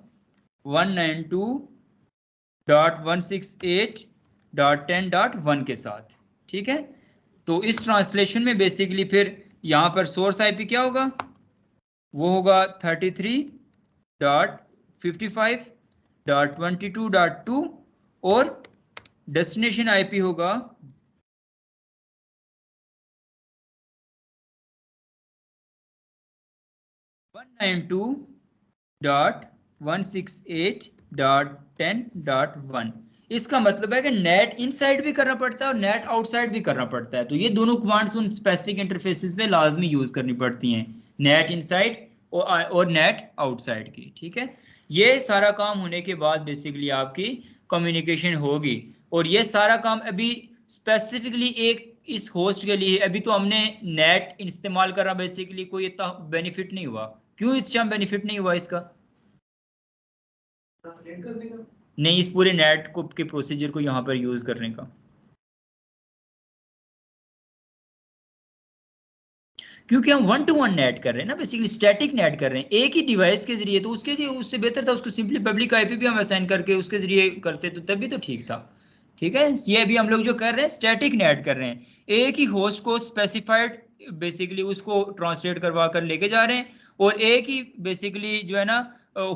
192.168.10.1 के साथ, ठीक है। तो इस ट्रांसलेशन में बेसिकली फिर यहाँ पर सोर्स आईपी क्या होगा, वो होगा 33.55.22.2 और डेस्टिनेशन आईपी होगा 192.168.10.1। इसका मतलब है कि नेट इनसाइड भी करना पड़ता है और नेट आउटसाइड भी करना पड़ता है, तो ये दोनों कमांड्स उन स्पेसिफिक इंटरफेसेस पे लाजमी यूज करनी पड़ती हैं, नेट इनसाइड और नेट आउटसाइड की, ठीक है। ये सारा काम होने के बाद बेसिकली आपकी कम्युनिकेशन होगी और ये सारा काम अभी स्पेसिफिकली एक इस होस्ट के लिए, अभी तो हमने नेट इस्तेमाल करा, बेसिकली कोई इतना बेनिफिट नहीं हुआ। क्यों इतना बेनिफिट नहीं हुआ इसका? ट्रांसलेट करने का नहीं, इस पूरे नेट को के प्रोसीजर को यहाँ पर यूज करने का, क्योंकि हम 1-to-1 नेट कर रहे हैं ना, बेसिकली स्टैटिक नेट कर रहे हैं एक ही डिवाइस के जरिए, तो उसके लिए उससे बेहतर था उसको सिंपली पब्लिक आईपी भी हम असाइन करके उसके जरिए करते तो तब भी तो ठीक था, ठीक है। ये अभी हम लोग जो कर रहे हैं स्टैटिक नेट कर रहे हैं, एक ही होस्ट को स्पेसिफाइड बेसिकली उसको ट्रांसलेट करवा कर लेके जा रहे हैं और एक ही बेसिकली जो है ना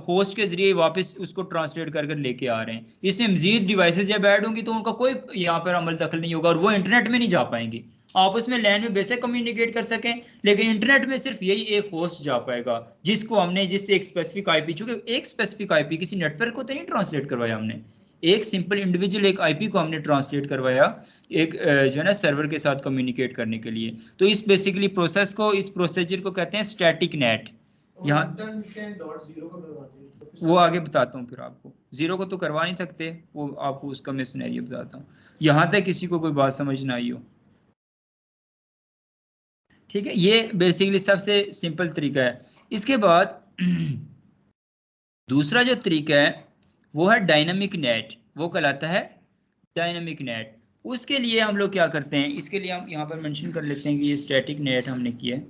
होस्ट के जरिए वापस उसको ट्रांसलेट कर कर लेके आ रहे हैं। इसमें मजीद डिवाइसेज जब ऐड होंगी तो उनका कोई यहाँ पर अमल दखल नहीं होगा और वो इंटरनेट में नहीं जा पाएंगे, आपस में लैन में बेसिक कम्युनिकेट कर सकें, लेकिन इंटरनेट में सिर्फ यही एक होस्ट जा पाएगा जिसको हमने जिससे एक स्पेसिफिक आईपी, चूंकि एक स्पेसिफिक आईपी किसी नेटवर्क को तो नहीं ट्रांसलेट करवाया हमने, एक सिंपल इंडिविजुअल एक आईपी को हमने ट्रांसलेट करवाया एक जो है ना सर्वर के साथ कम्युनिकेट करने के लिए। तो इस बेसिकली प्रोसेस को, इस प्रोसीजर को कहते हैं स्टैटिक नेट। यहाँ वो आगे बताता हूँ फिर आपको, जीरो को तो करवा नहीं सकते, वो आपको उसका मैं सिनेरियो बताता हूँ, यहाँ तक किसी को कोई बात समझ ना आई हो, ठीक है। ये बेसिकली सबसे सिंपल तरीका है। इसके बाद दूसरा जो तरीका है वो है डायनामिक नेट, वो कहलाता है डायनामिक नेट। उसके लिए हम लोग क्या करते हैं, इसके लिए हम यहाँ पर मेंशन कर लेते हैं कि ये स्टैटिक नेट हमने किया है।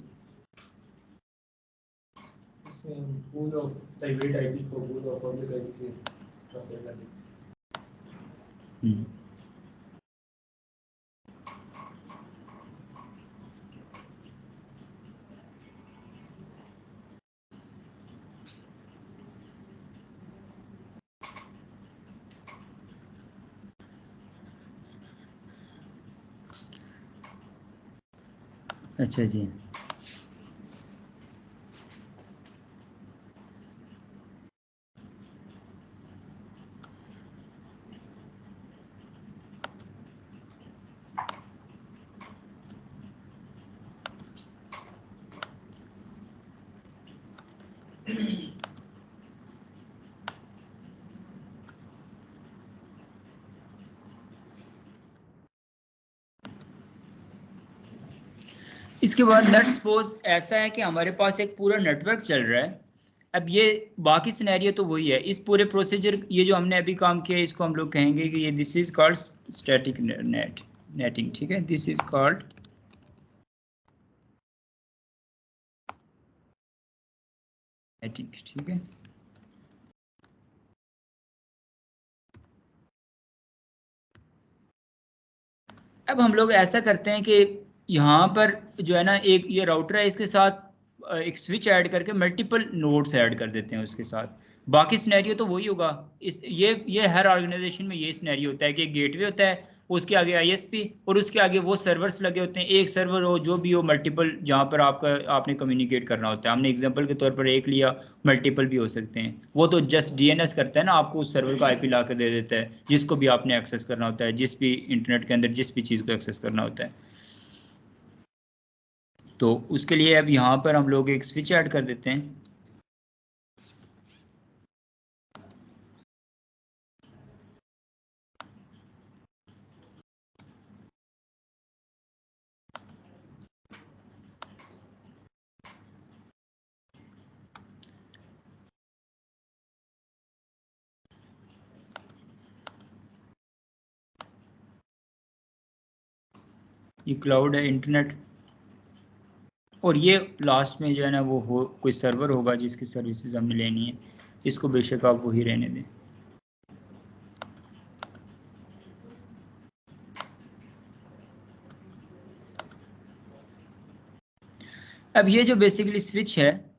पूल ऑफ प्राइवेट आईपी को पूल ऑफ पब्लिक आईपी से ट्रांसफर कर दें। अच्छा जी, इसके बाद लेट्स सपोज ऐसा है कि हमारे पास एक पूरा नेटवर्क चल रहा है। अब ये बाकी सिनेरियो तो वही है, इस पूरे प्रोसीजर ये जो हमने अभी काम किया है इसको हम लोग कहेंगे कि ये this is called static netting, ठीक है, दिस इज कॉल्ड नेटिंग, ठीक है। अब हम लोग ऐसा करते हैं कि यहाँ पर जो है ना एक ये राउटर है, इसके साथ एक स्विच ऐड करके मल्टीपल नोड्स ऐड कर देते हैं उसके साथ। बाकी सिनेरियो तो वही होगा, इस ये हर ऑर्गेनाइजेशन में ये सिनेरियो होता है कि एक गेटवे होता है, उसके आगे आईएसपी और उसके आगे वो सर्वर्स लगे होते हैं, एक सर्वर हो जो भी हो, मल्टीपल जहाँ पर आपने कम्युनिकेट करना होता है। हमने एग्जांपल के तौर पर एक लिया, मल्टीपल भी हो सकते हैं, वो तो जस्ट डीएनएस करता है ना, आपको उस सर्वर का आईपी ला के दे देता है जिसको भी आपने एक्सेस करना होता है, जिस भी इंटरनेट के अंदर जिस भी चीज़ को एक्सेस करना होता है। तो उसके लिए अब यहाँ पर हम लोग एक स्विच ऐड कर देते हैं। ये क्लाउड है इंटरनेट, और ये लास्ट में जो है ना वो कोई सर्वर होगा जिसकी सर्विसेज हमने लेनी है, इसको बेशक आप वही रहने दें। अब ये जो बेसिकली स्विच है,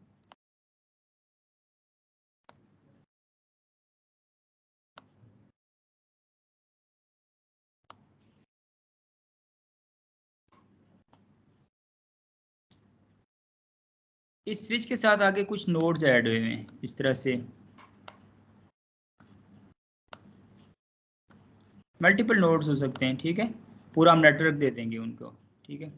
इस स्विच के साथ आगे कुछ नोड्स ऐड हुए हैं इस तरह से, मल्टीपल नोड्स हो सकते हैं, ठीक है, पूरा हम नेटवर्क दे देंगे उनको, ठीक है।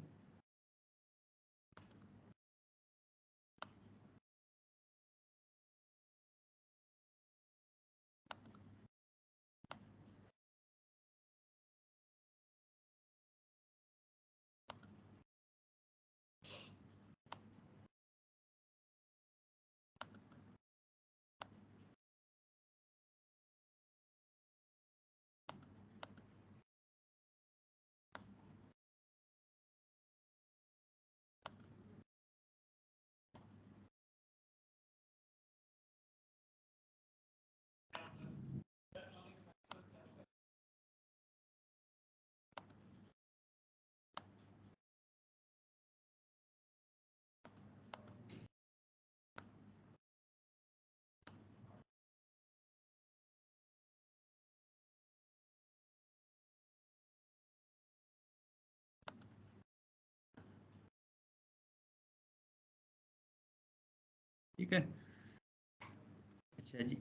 ठीक है, अच्छा जी।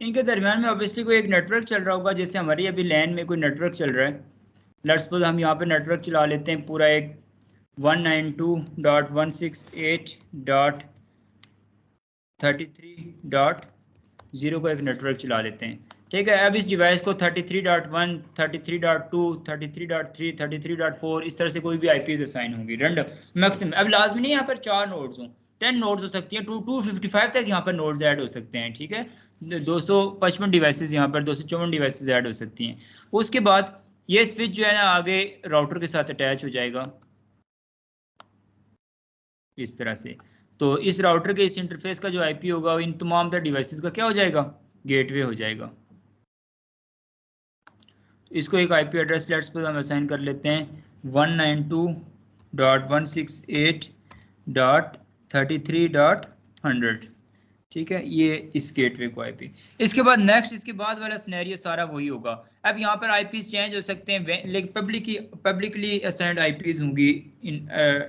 इनके दरमियान में ऑब्वियसली कोई एक नेटवर्क चल रहा होगा, जैसे हमारी अभी लैन में कोई नेटवर्क चल रहा है, लेट्स सपोज हम यहाँ पे नेटवर्क चला लेते हैं पूरा एक 192.168.33.0 का एक नेटवर्क चला लेते हैं, ठीक है। अब इस डिवाइस को 33.1, 33.2, 33.3, 33.4 इस तरह से कोई भी आईपीज असाइन होंगी रैंडम मैक्सिमम। अब लाजमी नहीं यहाँ पर 4 नोड्स हों, 10 नोड्स हो सकती हैं, 255 तक यहाँ पर नोड्स ऐड हो सकते हैं, ठीक है। 255 डिवाइसेस यहाँ पर 254 डिवाइसेस ऐड हो सकती हैं। उसके बाद ये स्विच जो है ना आगे राउटर के साथ अटैच हो जाएगा इस तरह से। तो इस राउटर के इस इंटरफेस का जो आईपी होगा इन तमाम तरह डिवाइसेस का क्या हो जाएगा, गेटवे हो जाएगा। इसको एक आईपी एड्रेस लेट्स पर हम असाइन कर लेते हैं 192.168.33.100, ठीक है, ये इस गेटवे को आईपी। इसके बाद नेक्स्ट, इसके बाद वाला सिनेरियो सारा वही होगा। अब यहाँ पर आईपीज चेंज हो सकते हैं, लेकिन पब्लिकली असाइंड आईपीज होंगी इन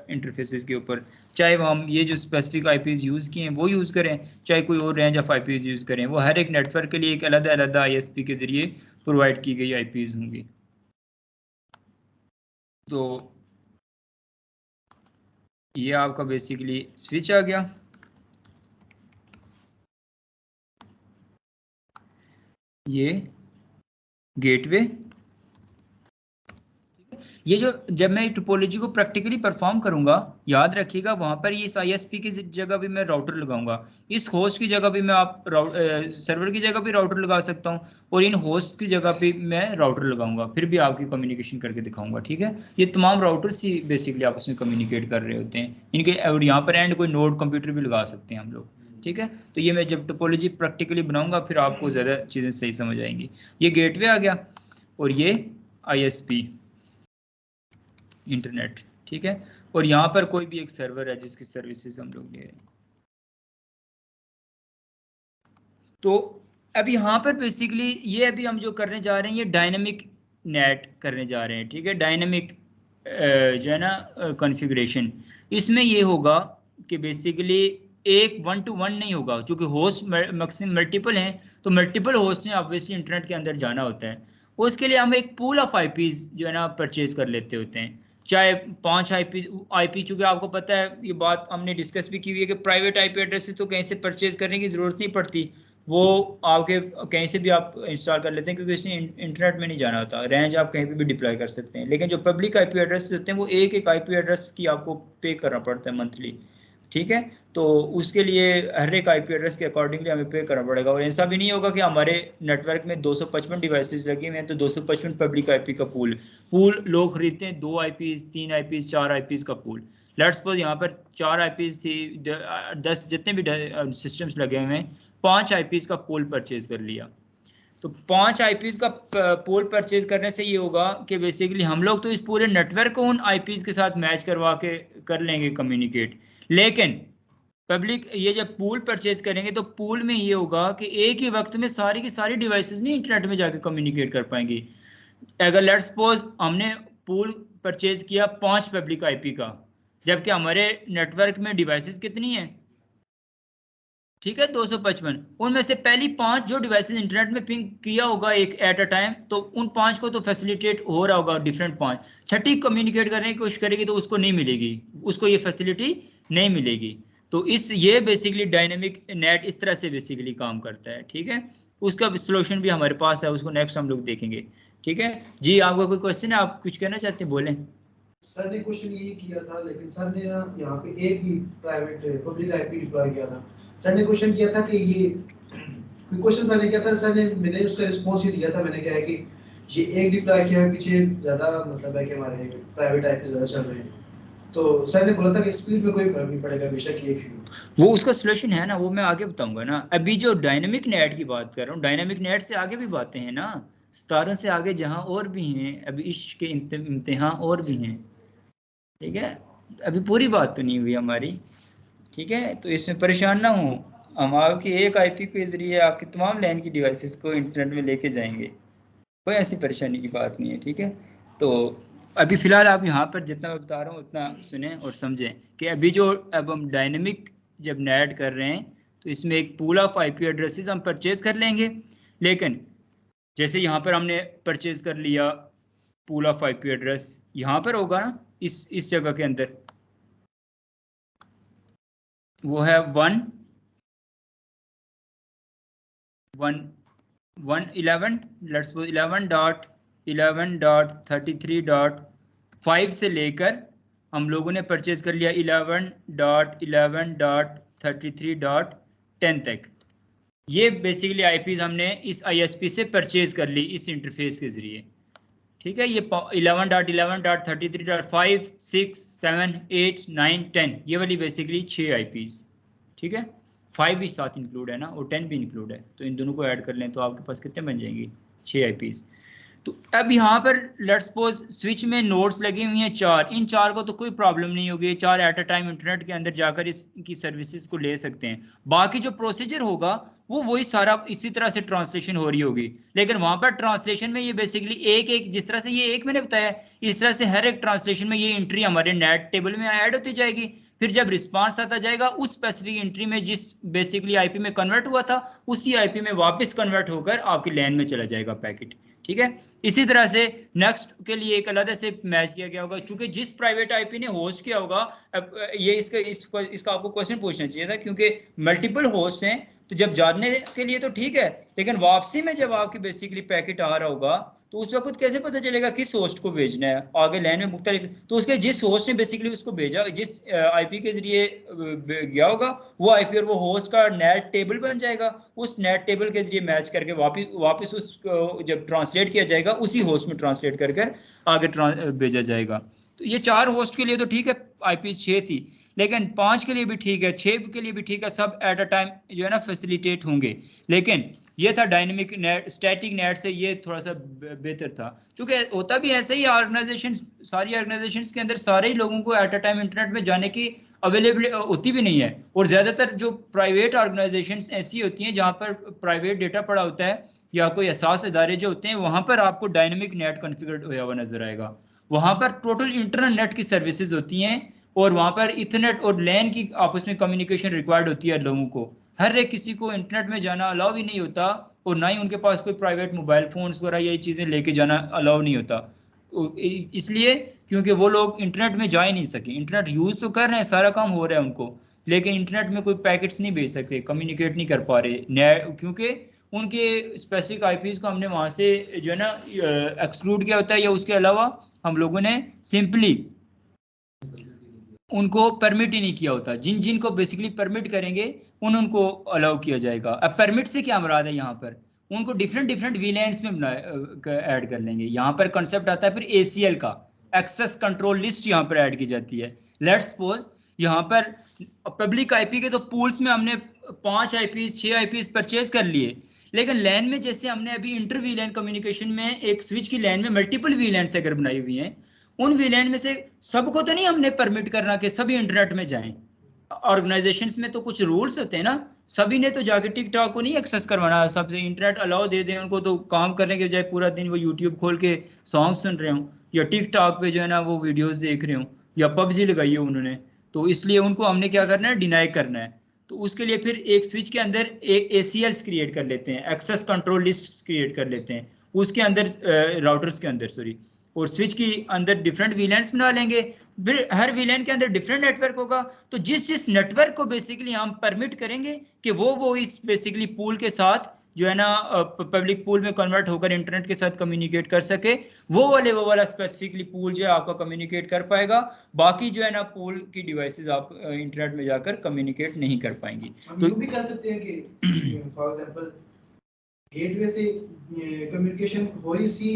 इंटरफेसेस के ऊपर, चाहे वो हम ये जो स्पेसिफिक आईपीज यूज़ किए हैं वो यूज़ करें, चाहे कोई और रेंज ऑफ आईपीज यूज़ करें, वो हर एक नेटवर्क के लिए एक अलग अलग आईएसपी के जरिए प्रोवाइड की गई आईपीज होंगी। तो ये आपका बेसिकली स्विच आ गया। ये गेटवे, ये जो जब मैं टोपोलॉजी को प्रैक्टिकली परफॉर्म करूंगा, याद रखिएगा वहां पर ये इस आईएसपी की जगह भी मैं राउटर लगाऊंगा, इस होस्ट की जगह भी मैं सर्वर की जगह भी राउटर लगा सकता हूं, और इन होस्ट की जगह पे मैं राउटर लगाऊंगा, फिर भी आपकी कम्युनिकेशन करके दिखाऊंगा, ठीक है। ये तमाम राउटर्स ही बेसिकली आपस में कम्युनिकेट कर रहे होते हैं इनके, और यहाँ पर एंड कोई नोड कंप्यूटर भी लगा सकते हैं हम लोग, ठीक है। तो ये मैं जब टोपोलॉजी प्रैक्टिकली बनाऊंगा फिर आपको ज़्यादा चीज़ें सही समझ आएंगी। ये गेटवे आ गया और ये आईएसपी इंटरनेट, ठीक है, और यहाँ पर कोई भी एक सर्वर है जिसकी सर्विसेज हम लोग ले रहे हैं। तो अब यहाँ पर बेसिकली ये अभी हम जो करने जा रहे हैं ये डायनेमिक नेट करने जा रहे हैं, ठीक है, डायनेमिक जो है ना कॉन्फ़िगरेशन। इसमें ये होगा कि बेसिकली एक 1 to 1 नहीं होगा, क्योंकि होस्ट मैक्सिमम मल्टीपल हैं, तो मल्टीपल होस्ट ने ऑब्वियसली इंटरनेट के अंदर जाना होता है। उसके लिए हम एक पूल ऑफ आईपीज जो है ना परचेज कर लेते होते हैं, चाहे 5 आईपी, चूंकि आपको पता है ये बात हमने डिस्कस भी की हुई है कि प्राइवेट आईपी एड्रेसेस तो कहीं से परचेज करने की ज़रूरत नहीं पड़ती, वो आपके कहीं से भी आप इंस्टॉल कर लेते हैं क्योंकि इसमें इंटरनेट में नहीं जाना होता, रेंज आप कहीं पे भी डिप्लॉय कर सकते हैं। लेकिन जो पब्लिक आईपी एड्रेस होते हैं वो एक एक आईपी एड्रेस की आपको पे करना पड़ता है मंथली, ठीक है। तो उसके लिए हर एक आईपी एड्रेस के अकॉर्डिंगली हमें पे करना पड़ेगा, और ऐसा भी नहीं होगा कि हमारे नेटवर्क में 255 डिवाइसेस लगे हुए हैं तो 255 पब्लिक आईपी का पूल लोग खरीदते हैं, 2 आईपीज 3 आईपीज 4 आईपीज का पूल। लेट्स सपोज यहाँ पर 4 आईपीज थी, 10 जितने भी सिस्टम्स लगे हुए हैं, 5 आईपीज का पूल परचेज कर लिया। तो 5 आईपीज का पूल परचेज करने से ये होगा कि बेसिकली हम लोग तो इस पूरे नेटवर्क को उन आईपीज के साथ मैच करवा के कर लेंगे कम्युनिकेट, लेकिन पब्लिक ये जब पूल परचेज करेंगे तो पूल में ये होगा कि एक ही वक्त में सारी की सारी डिवाइसेस नहीं इंटरनेट में जाके कम्युनिकेट कर पाएंगी। अगर लेट्स सपोज हमने पूल परचेज किया 5 पब्लिक आईपी का, जबकि हमारे नेटवर्क में डिवाइसेस कितनी है, ठीक है 255, उनमें से पहली 5 जो डिवाइसेस इंटरनेट में पिंग किया होगा एक एट अ टाइम, तो उन 5 को तो फैसिलिटेट हो रहा होगा डिफरेंट 5, छठी कम्युनिकेट करने की कोशिश करेगी तो उसको नहीं मिलेगी, उसको ये फैसिलिटी नहीं मिलेगी। तो ये बेसिकली डायनेमिक नेट इस तरह से बेसिकली काम करता है, ठीक है। उसका सोल्यूशन भी हमारे पास है, उसको नेक्स्ट हम लोग देखेंगे, ठीक है जी। आपका कोई क्वेश्चन है, आप कुछ कहना चाहते हैं, बोलें। सर ने क्वेश्चन ये किया था, लेकिन सर ने यहाँ पे एक ही प्राइवेट पब्लिक आईपी डिप्लॉय किया था। सर ने क्वेश्चन किया था कि ये क्वेश्चन सर ने किया था, सर ने मैंने उसका रिस्पॉन्स ही दिया था, मैंने कहा है कि ये एक डिप्लॉय किया है, पीछे ज़्यादा मतलब है कि हमारे प्राइवेट आईपी ज़्यादा चल रहे हैं, तो सर ने बोला था कि स्पीड में कोई फर्क नहीं पड़ेगा, बेशक एक ही। वो उसका सोल्यूशन है ना, वो मैं आगे बताऊंगा ना। अभी जो डायनेमिक नेट की बात कर रहा हूँ, डायनेमिक नेट से आगे भी बातें हैं ना, 17 से आगे जहां और भी हैं, अभी इश्क के इम्तिहान और भी हैं, ठीक है। अभी पूरी बात तो नहीं हुई हमारी, ठीक है। तो इसमें परेशान ना हो, हम आपकी एक आईपी के जरिए आपकी तमाम लैन की डिवाइसेस को इंटरनेट में लेके जाएंगे, कोई ऐसी परेशानी की बात नहीं है, ठीक है। तो अभी फिलहाल आप यहाँ पर जितना मैं बता रहा हूँ उतना सुने और समझें कि अभी जो अब हम डायनेमिक जब नेट कर रहे हैं तो इसमें एक पूल ऑफ आईपी एड्रेसेस हम परचेज कर लेंगे, लेकिन जैसे यहाँ पर हमने परचेज कर लिया पूल ऑफ आईपी एड्रेस, यहाँ पर होगा ना इस जगह के अंदर, वो है 11 लेट्स सपोज 11.11.33.5 से लेकर हम लोगों ने परचेज कर लिया 11.11.33.10 तक। ये बेसिकली आईपीज हमने इस आईएसपी से परचेज कर ली इस इंटरफेस के जरिए, ठीक है। ये 11.11.33.5 6 7 8 9 10 ये वाली बेसिकली 6 आईपीज, ठीक है। 5 भी साथ इंक्लूड है ना, और 10 भी इंक्लूड है, तो इन दोनों को ऐड कर लें तो आपके पास कितने बन जाएंगी, 6 आईपीज। तो अब यहाँ पर लेट्स सपोज स्विच में नोड्स लगी हुई हैं 4, इन 4 को तो कोई प्रॉब्लम नहीं होगी, 4 एट अ टाइम इंटरनेट के अंदर जाकर इसकी सर्विसेज को ले सकते हैं। बाकी जो प्रोसीजर होगा वो वही सारा इसी तरह से ट्रांसलेशन हो रही होगी, लेकिन वहां पर ट्रांसलेशन में ये बेसिकली एक एक, जिस तरह से ये एक मैंने बताया, इस तरह से हर एक ट्रांसलेशन में ये एंट्री हमारे नेट टेबल में ऐड होती जाएगी। फिर जब रिस्पांस आता जाएगा उस स्पेसिफिक एंट्री में जिस बेसिकली आईपी में कन्वर्ट हुआ था उसी आईपी में वापस कन्वर्ट होकर आपकी लैन में चला जाएगा पैकेट, ठीक है। इसी तरह से नेक्स्ट के लिए एक अलग से मैच किया गया होगा, क्योंकि जिस प्राइवेट आईपी ने होस्ट किया होगा, अब ये इसका आपको क्वेश्चन पूछना चाहिए था, क्योंकि मल्टीपल होस्ट हैं, तो जब जानने के लिए तो ठीक है, लेकिन वापसी में जब आपकी बेसिकली पैकेट आ रहा होगा तो उस वक्त कैसे पता चलेगा किस होस्ट को भेजना है, आगे लाइन में मुख्तलिफ, तो उसके जिस होस्ट ने बेसिकली उसको भेजा, जिस आईपी के जरिए गया होगा, वो आईपी और वो होस्ट का नेट टेबल बन जाएगा, उस नेट टेबल के जरिए मैच करके वापस उस जब ट्रांसलेट किया जाएगा उसी होस्ट में ट्रांसलेट कर आगे भेजा जाएगा। तो ये 4 होस्ट के लिए तो ठीक है, आईपी 6 थी, लेकिन 5 के लिए भी ठीक है, 6 के लिए भी ठीक है, सब एट अ टाइम जो है ना फैसिलिटेट होंगे। लेकिन ये था डायनेमिक नेट, स्टैटिक नेट से ये थोड़ा सा बेहतर था, क्योंकि होता भी ऐसा ही, ऑर्गेनाइजेशन सारी ऑर्गेनाइजेशंस के अंदर सारे ही लोगों को एट अ टाइम इंटरनेट में जाने की अवेलेबिलिटी होती भी नहीं है, और ज़्यादातर जो प्राइवेट ऑर्गेनाइजेशंस ऐसी होती हैं जहाँ पर प्राइवेट डेटा पड़ा होता है या कोई एहसास इदारे जो होते हैं, वहाँ पर आपको डायनेमिक नेट कॉन्फ़िगर होया हुआ नजर आएगा। वहाँ पर टोटल इंटरनेट की सर्विसेज होती हैं और वहाँ पर इथरनेट और लैन की आपस में कम्युनिकेशन रिक्वायर्ड होती है लोगों को। हर एक किसी को इंटरनेट में जाना अलाउ ही नहीं होता, और ना ही उनके पास कोई प्राइवेट मोबाइल फोन्स वगैरह ये चीज़ें लेके जाना अलाउ नहीं होता। इसलिए क्योंकि वो लोग इंटरनेट में जा ही नहीं सके, इंटरनेट यूज तो कर रहे हैं, सारा काम हो रहा है उनको, लेकिन इंटरनेट में कोई पैकेट्स नहीं भेज सकते, कम्युनिकेट नहीं कर पा रहे, क्योंकि उनके स्पेसिफिक आईपीज को हमने वहां से जो है ना एक्सक्लूड किया होता है, या उसके अलावा हम लोगों ने सिंपली उनको परमिट ही नहीं किया होता। जिन जिन को बेसिकली परमिट करेंगे उनको अलाउ किया जाएगा। अब परमिट से क्या मुराद है, यहाँ पर उनको डिफरेंट डिफरेंट वीलैंड्स में ऐड कर लेंगे। यहाँ पर कंसेप्ट आता है फिर एसीएल का, एक्सेस कंट्रोल लिस्ट यहाँ पर ऐड की जाती है। लेट्स सपोज यहाँ पर पब्लिक आईपी के तो पूल्स में हमने 5 आईपीज 6 आईपीज परचेज कर लिए, लेकिन लैन में जैसे हमने अभी इंटर वीलैन कम्युनिकेशन में एक स्विच की लैन में मल्टीपल वीलैंड्स अगर बनाई हुई हैं, उन वीलैंड में से सबको तो नहीं हमने परमिट करना कि सभी इंटरनेट में जाएं। ऑर्गेनाइजेशंस में तो कुछ रूल्स होते हैं ना, सभी ने तो जाके टिकटॉक को नहीं एक्सेस करवाना, सबसे इंटरनेट अलाउ दे दें उनको, तो काम करने के बजाय पूरा दिन वो यूट्यूब खोल के सॉन्ग सुन रहे हो, या टिकटॉक पे जो है ना वो वीडियोस देख रहे हो, या पबजी लगाई है उन्होंने, तो इसलिए उनको हमने क्या करना है, डिनाई करना है। तो उसके लिए फिर एक स्विच के अंदर ACLs क्रिएट कर लेते हैं, एक्सेस कंट्रोल लिस्ट क्रिएट कर लेते हैं, उसके अंदर राउटर्स के अंदर सॉरी, और स्विच की अंदर डिफरेंट वीलैंड्स बना लेंगे। फिर हर वीलैंड के अंदर डिफरेंट नेटवर्क होगा, तो जिस जिस नेटवर्क को बेसिकली हम परमिट करेंगे कि वो इस बेसिकली पूल के साथ जो है ना पब्लिक पूल में कन्वर्ट होकर इंटरनेट के साथ कम्युनिकेट कर सके, वो वाला स्पेसिफिकली पूल जो है आपका कम्युनिकेट कर पाएगा। बाकी जो है ना पूल की डिवाइसेस आप इंटरनेट में जाकर कम्युनिकेट नहीं कर पाएंगी। तो भी कह सकते हैं कि फॉर एग्जांपल गेटवे से कम्युनिकेशन हो ही सी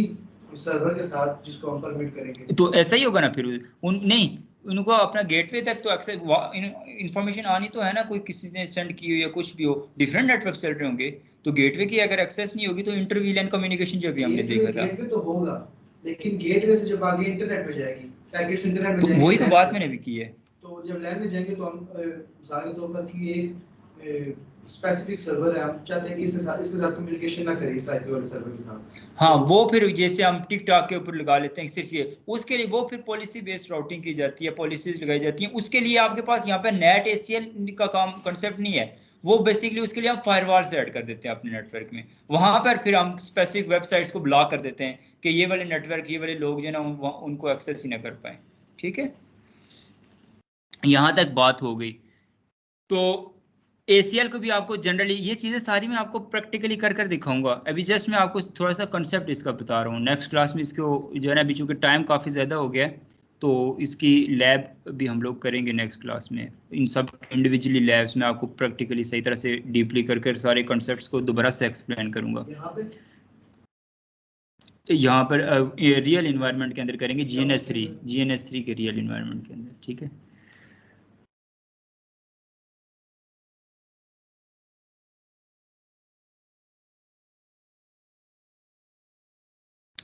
सर्वर के साथ जिसको हम परमिट करेंगे, तो ऐसा ही होगा ना फिर नहीं, उनको अपना गेटवे तक तो एक्सेस इंफॉर्मेशन आनी तो है ना, कोई किसी ने सेंड की हो या कुछ भी हो, डिफरेंट नेटवर्क चल रहे होंगे, तो गेटवे की अगर एक्सेस नहीं होगी तो इंटर वीलैन कम्युनिकेशन जो भी हमने देखा था, गेटवे तो होगा, लेकिन गेटवे से जब आगे इंटरनेट में जाएगी, पैकेट्स इंटरनेट में तो जाएंगे, वही तो बात मैंने भी की है। तो जब लैन में जाएंगे तो हम मिसाल के तौर पर कि एक स्पेसिफिक सर्वर है, हम चाहते हैं कि इसके साथ कम्युनिकेशन ना करें इस आईपी वाले सर्वर के साथ, हाँ वो फिर जैसे हम टिकटॉक के ऊपर लगा लेते हैं सिर्फ ये, उसके लिए वो फिर पॉलिसी बेस्ड राउटिंग की जाती है, पॉलिसीज लगाई जाती हैं, उसके लिए आपके पास यहाँ पे नेट ACL का काम कंसेप्ट नहीं है, वो बेसिकली उसके लिए हम फायरवॉल से ऐड कर देते हैं अपने नेटवर्क में, वहां पर फिर हम स्पेसिफिक वेबसाइट्स को ब्लॉक कर देते हैं कि ये वाले नेटवर्क ये वाले लोग जो है ना उनको एक्सेस ही ना कर पाए। ठीक है, यहाँ तक बात हो गई। तो ACL को भी आपको जनरली ये चीज़ें सारी मैं आपको प्रैक्टिकली कर कर दिखाऊंगा, अभी जस्ट मैं आपको थोड़ा सा कंसेप्ट इसका बता रहा हूँ, नेक्स्ट क्लास में इसको जो है ना, अभी चूंकि टाइम काफ़ी ज़्यादा हो गया है तो इसकी लैब भी हम लोग करेंगे नेक्स्ट क्लास में, इन सब इंडिविजुअली लैब्स में आपको प्रैक्टिकली सही तरह से डीपली कर कर सारे कॉन्सेप्ट्स को दोबारा से एक्सप्लेन करूँगा। यहाँ पर रियल इन्वायरमेंट के अंदर करेंगे, GNS3 के रियल इन्वायरमेंट के अंदर। ठीक है,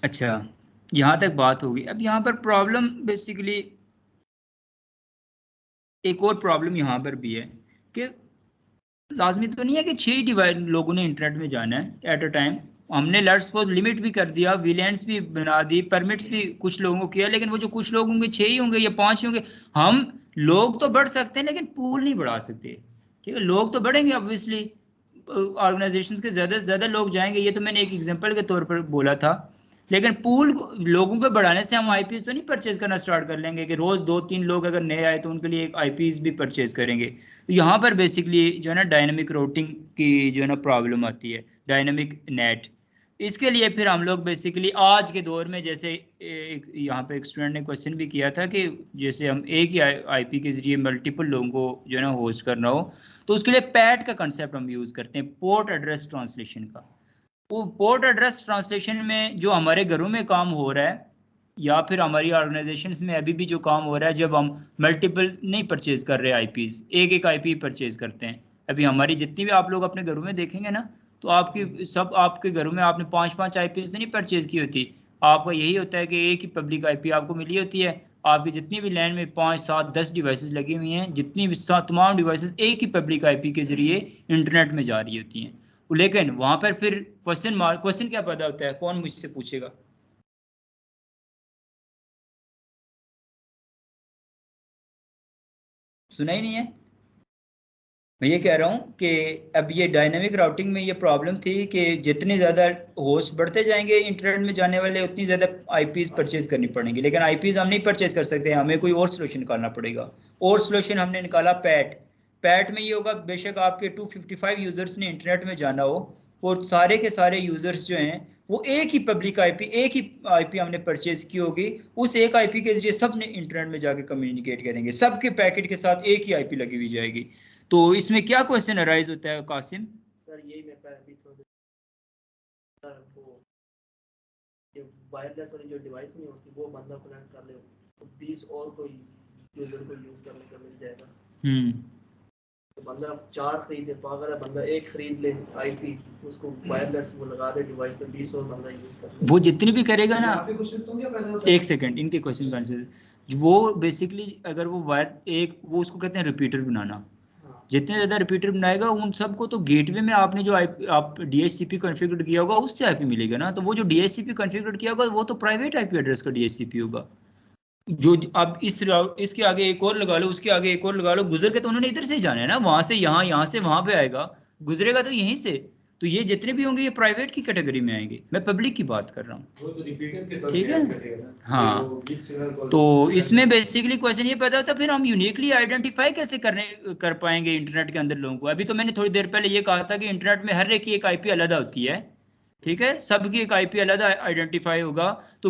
अच्छा यहाँ तक बात होगी। अब यहाँ पर प्रॉब्लम बेसिकली एक और प्रॉब्लम यहाँ पर भी है कि लाजमी तो नहीं है कि 6 डिवाइस लोगों ने इंटरनेट में जाना है एट अ टाइम, हमने लेट्स सपोज लिमिट भी कर दिया, वीलैंड्स भी बना दी, परमिट्स भी कुछ लोगों को किया, लेकिन वो जो कुछ लोग होंगे 6 ही होंगे या 5 ही होंगे, हम लोग तो बढ़ सकते हैं लेकिन पूल नहीं बढ़ा सकते। ठीक है, लोग तो बढ़ेंगे ऑब्वियसली, ऑर्गेनाइजेशंस के ज़्यादा से ज़्यादा लोग जाएंगे, ये तो मैंने एक एग्जांपल के तौर पर बोला था, लेकिन पूल लोगों को बढ़ाने से हम आईपीएस तो नहीं परचेज करना स्टार्ट कर लेंगे कि रोज 2-3 लोग अगर नए आए तो उनके लिए एक आईपीएस भी परचेज करेंगे। तो यहाँ पर बेसिकली जो है ना डायनामिक रूटिंग की जो है ना प्रॉब्लम आती है, डायनामिक नेट। इसके लिए फिर हम लोग बेसिकली आज के दौर में, जैसे एक यहाँ पे एक स्टूडेंट ने क्वेश्चन भी किया था कि जैसे हम एक ही आईपी के जरिए मल्टीपल लोगों को जो है ना होस्ट करना हो, तो उसके लिए पैट का कंसेप्ट हम यूज करते हैं, पोर्ट एड्रेस ट्रांसलेशन का। वो पोर्ट एड्रेस ट्रांसलेशन में जो हमारे घरों में काम हो रहा है या फिर हमारी ऑर्गेनाइजेशंस में अभी भी जो काम हो रहा है, जब हम मल्टीपल नहीं परचेज कर रहे आईपीज, एक एक आईपी परचेज करते हैं, अभी हमारी जितनी भी आप लोग अपने घरों में देखेंगे ना, तो आपके घरों में आपने 5-5 आईपीज नहीं परचेज की होती, आपका यही होता है कि एक ही पब्लिक आईपी आपको मिली होती है, आपकी जितनी भी लैंड में 5-7-10 डिवाइसेस लगी हुई हैं, जितनी भी तमाम डिवाइसेस एक ही पब्लिक आईपी के जरिए इंटरनेट में जा रही होती हैं, लेकिन वहां पर फिर क्वेश्चन क्या पैदा होता है, कौन मुझसे पूछेगा? सुना ही नहीं है? मैं ये कह रहा हूँ कि अब ये डायनामिक राउटिंग में ये प्रॉब्लम थी कि जितने ज़्यादा होस्ट बढ़ते जाएंगे इंटरनेट में जाने वाले, उतनी ज़्यादा आईपीज़ परचेज करनी पड़ेंगी, लेकिन आईपीज़ हम नहीं परचेज कर सकते, हमें कोई और सोल्यूशन निकालना पड़ेगा। और सोल्यूशन हमने निकाला पैट में ये होगा, बेशक आपके 255 यूज़र्स ने इंटरनेट में जाना हो, और सारे के सारे यूज़र्स जो हैं वो एक ही पब्लिक आईपी, एक ही आईपी हमने परचेज की होगी, उस एक आईपी के जरिए सब ने इंटरनेट में जाके कम्युनिकेट करेंगे, सबके पैकेट के साथ एक ही आईपी लगी हुई जाएगी। तो इसमें क्या क्वेश्चन अराइज होता है कासिम? सर यही मैं अभी थोड़ा वो वायरलेस वाली जो डिवाइस नहीं होती वो बंदा कनेक्ट कर ले तो 20 और कोई यूजर को यूज करने का मिल जाएगा। तो बंदा 4 खरीदे तो अगर बंदा एक खरीद ले आईपी, उसको वायरलेस वो लगा दे डिवाइस पे, 20 और बंदा यूज कर, वो जितनी भी करेगा ना, तो एक सेकंड इनके क्वेश्चन का आंसर, वो बेसिकली अगर वो वो उसको कहते हैं रिपीटर बनाना, जितने ज़्यादा रिपीटर बनाएगा उन सबको, तो गेटवे में आपने जो आप डीएचसीपी कॉन्फ़िगर किया होगा उससे आईपी मिलेगा ना, तो वो जो डीएचसीपी कॉन्फ़िगर किया होगा वो तो प्राइवेट आईपी एड्रेस का डीएचसीपी होगा। जो अब इसके आगे एक और लगा लो, उसके आगे एक और लगा लो, गुजर के तो उन्होंने इधर से ही जाना है ना, वहां से यहाँ, यहाँ से वहां पे आएगा, गुजरेगा तो यहीं से, तो ये जितने भी होंगे ये प्राइवेट की कैटेगरी में आएंगे, मैं पब्लिक की बात कर रहा हूँ, ठीक है। हाँ, तो इसमें बेसिकली क्वेश्चन ये पैदा होता है फिर हम यूनिकली आइडेंटिफाई कैसे कर पाएंगे इंटरनेट के अंदर लोगों को। अभी तो मैंने थोड़ी देर पहले ये कहा था कि इंटरनेट में हर एक की एक आईपी अलग होती है, ठीक है, सबकी एक आईपी अलग आइडेंटिफाई होगा। तो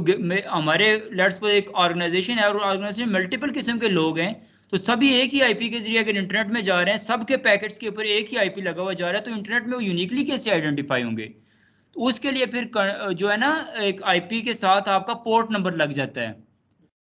हमारे लेट्स सपोज एक ऑर्गेनाइजेशन है और ऑर्गेनाइजेशन मल्टीपल किस्म के लोग हैं, तो सभी एक ही आईपी के जरिए अगर इंटरनेट में जा रहे हैं, सबके पैकेट्स के ऊपर एक ही आईपी लगा हुआ जा रहा है, तो इंटरनेट में वो यूनिकली कैसे आइडेंटिफाई होंगे? तो उसके लिए फिर जो है ना, एक आईपी के साथ आपका पोर्ट नंबर लग जाता है,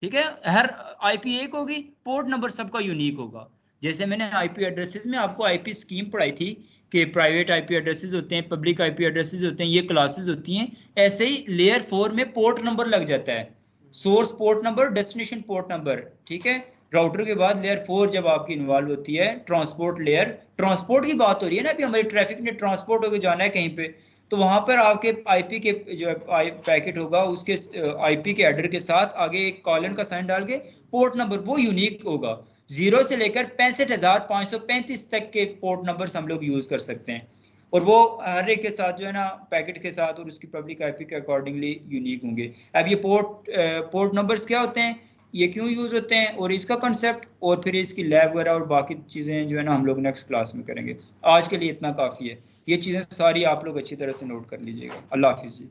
ठीक है, हर आईपी एक होगी, पोर्ट नंबर सबका यूनिक होगा। जैसे मैंने आईपी एड्रेसेस में आपको आईपी स्कीम पढ़ाई थी कि प्राइवेट आईपी एड्रेसेस होते हैं, पब्लिक आईपी एड्रेसेस होते हैं, ये क्लासेस होती हैं, ऐसे ही लेयर 4 में पोर्ट नंबर लग जाता है, source port number, destination port number, ठीक है। राउटर के बाद लेयर 4 जब आपकी इन्वॉल्व होती है, ट्रांसपोर्ट लेयर, ट्रांसपोर्ट की बात हो रही है ना, अभी हमारी ट्रैफिक ने ट्रांसपोर्ट होकर जाना है कहीं पे, तो वहां पर आपके आईपी के जो पैकेट होगा उसके आईपी के एड्रेस के साथ आगे एक कॉलन का साइन डाल के पोर्ट नंबर वो यूनिक होगा। 0 से लेकर 65,535 तक के पोर्ट नंबर हम लोग यूज कर सकते हैं, और वो हर एक के साथ जो है ना पैकेट के साथ और उसकी पब्लिक आईपी के अकॉर्डिंगली यूनिक होंगे। अब ये पोर्ट नंबर्स क्या होते हैं, ये क्यों यूज होते हैं, और इसका कंसेप्ट, और फिर इसकी लैब वगैरह और बाकी चीज़ें जो है ना हम लोग नेक्स्ट क्लास में करेंगे। आज के लिए इतना काफ़ी है, ये चीज़ें सारी आप लोग अच्छी तरह से नोट कर लीजिएगा। अल्लाह हाफिज़ जी।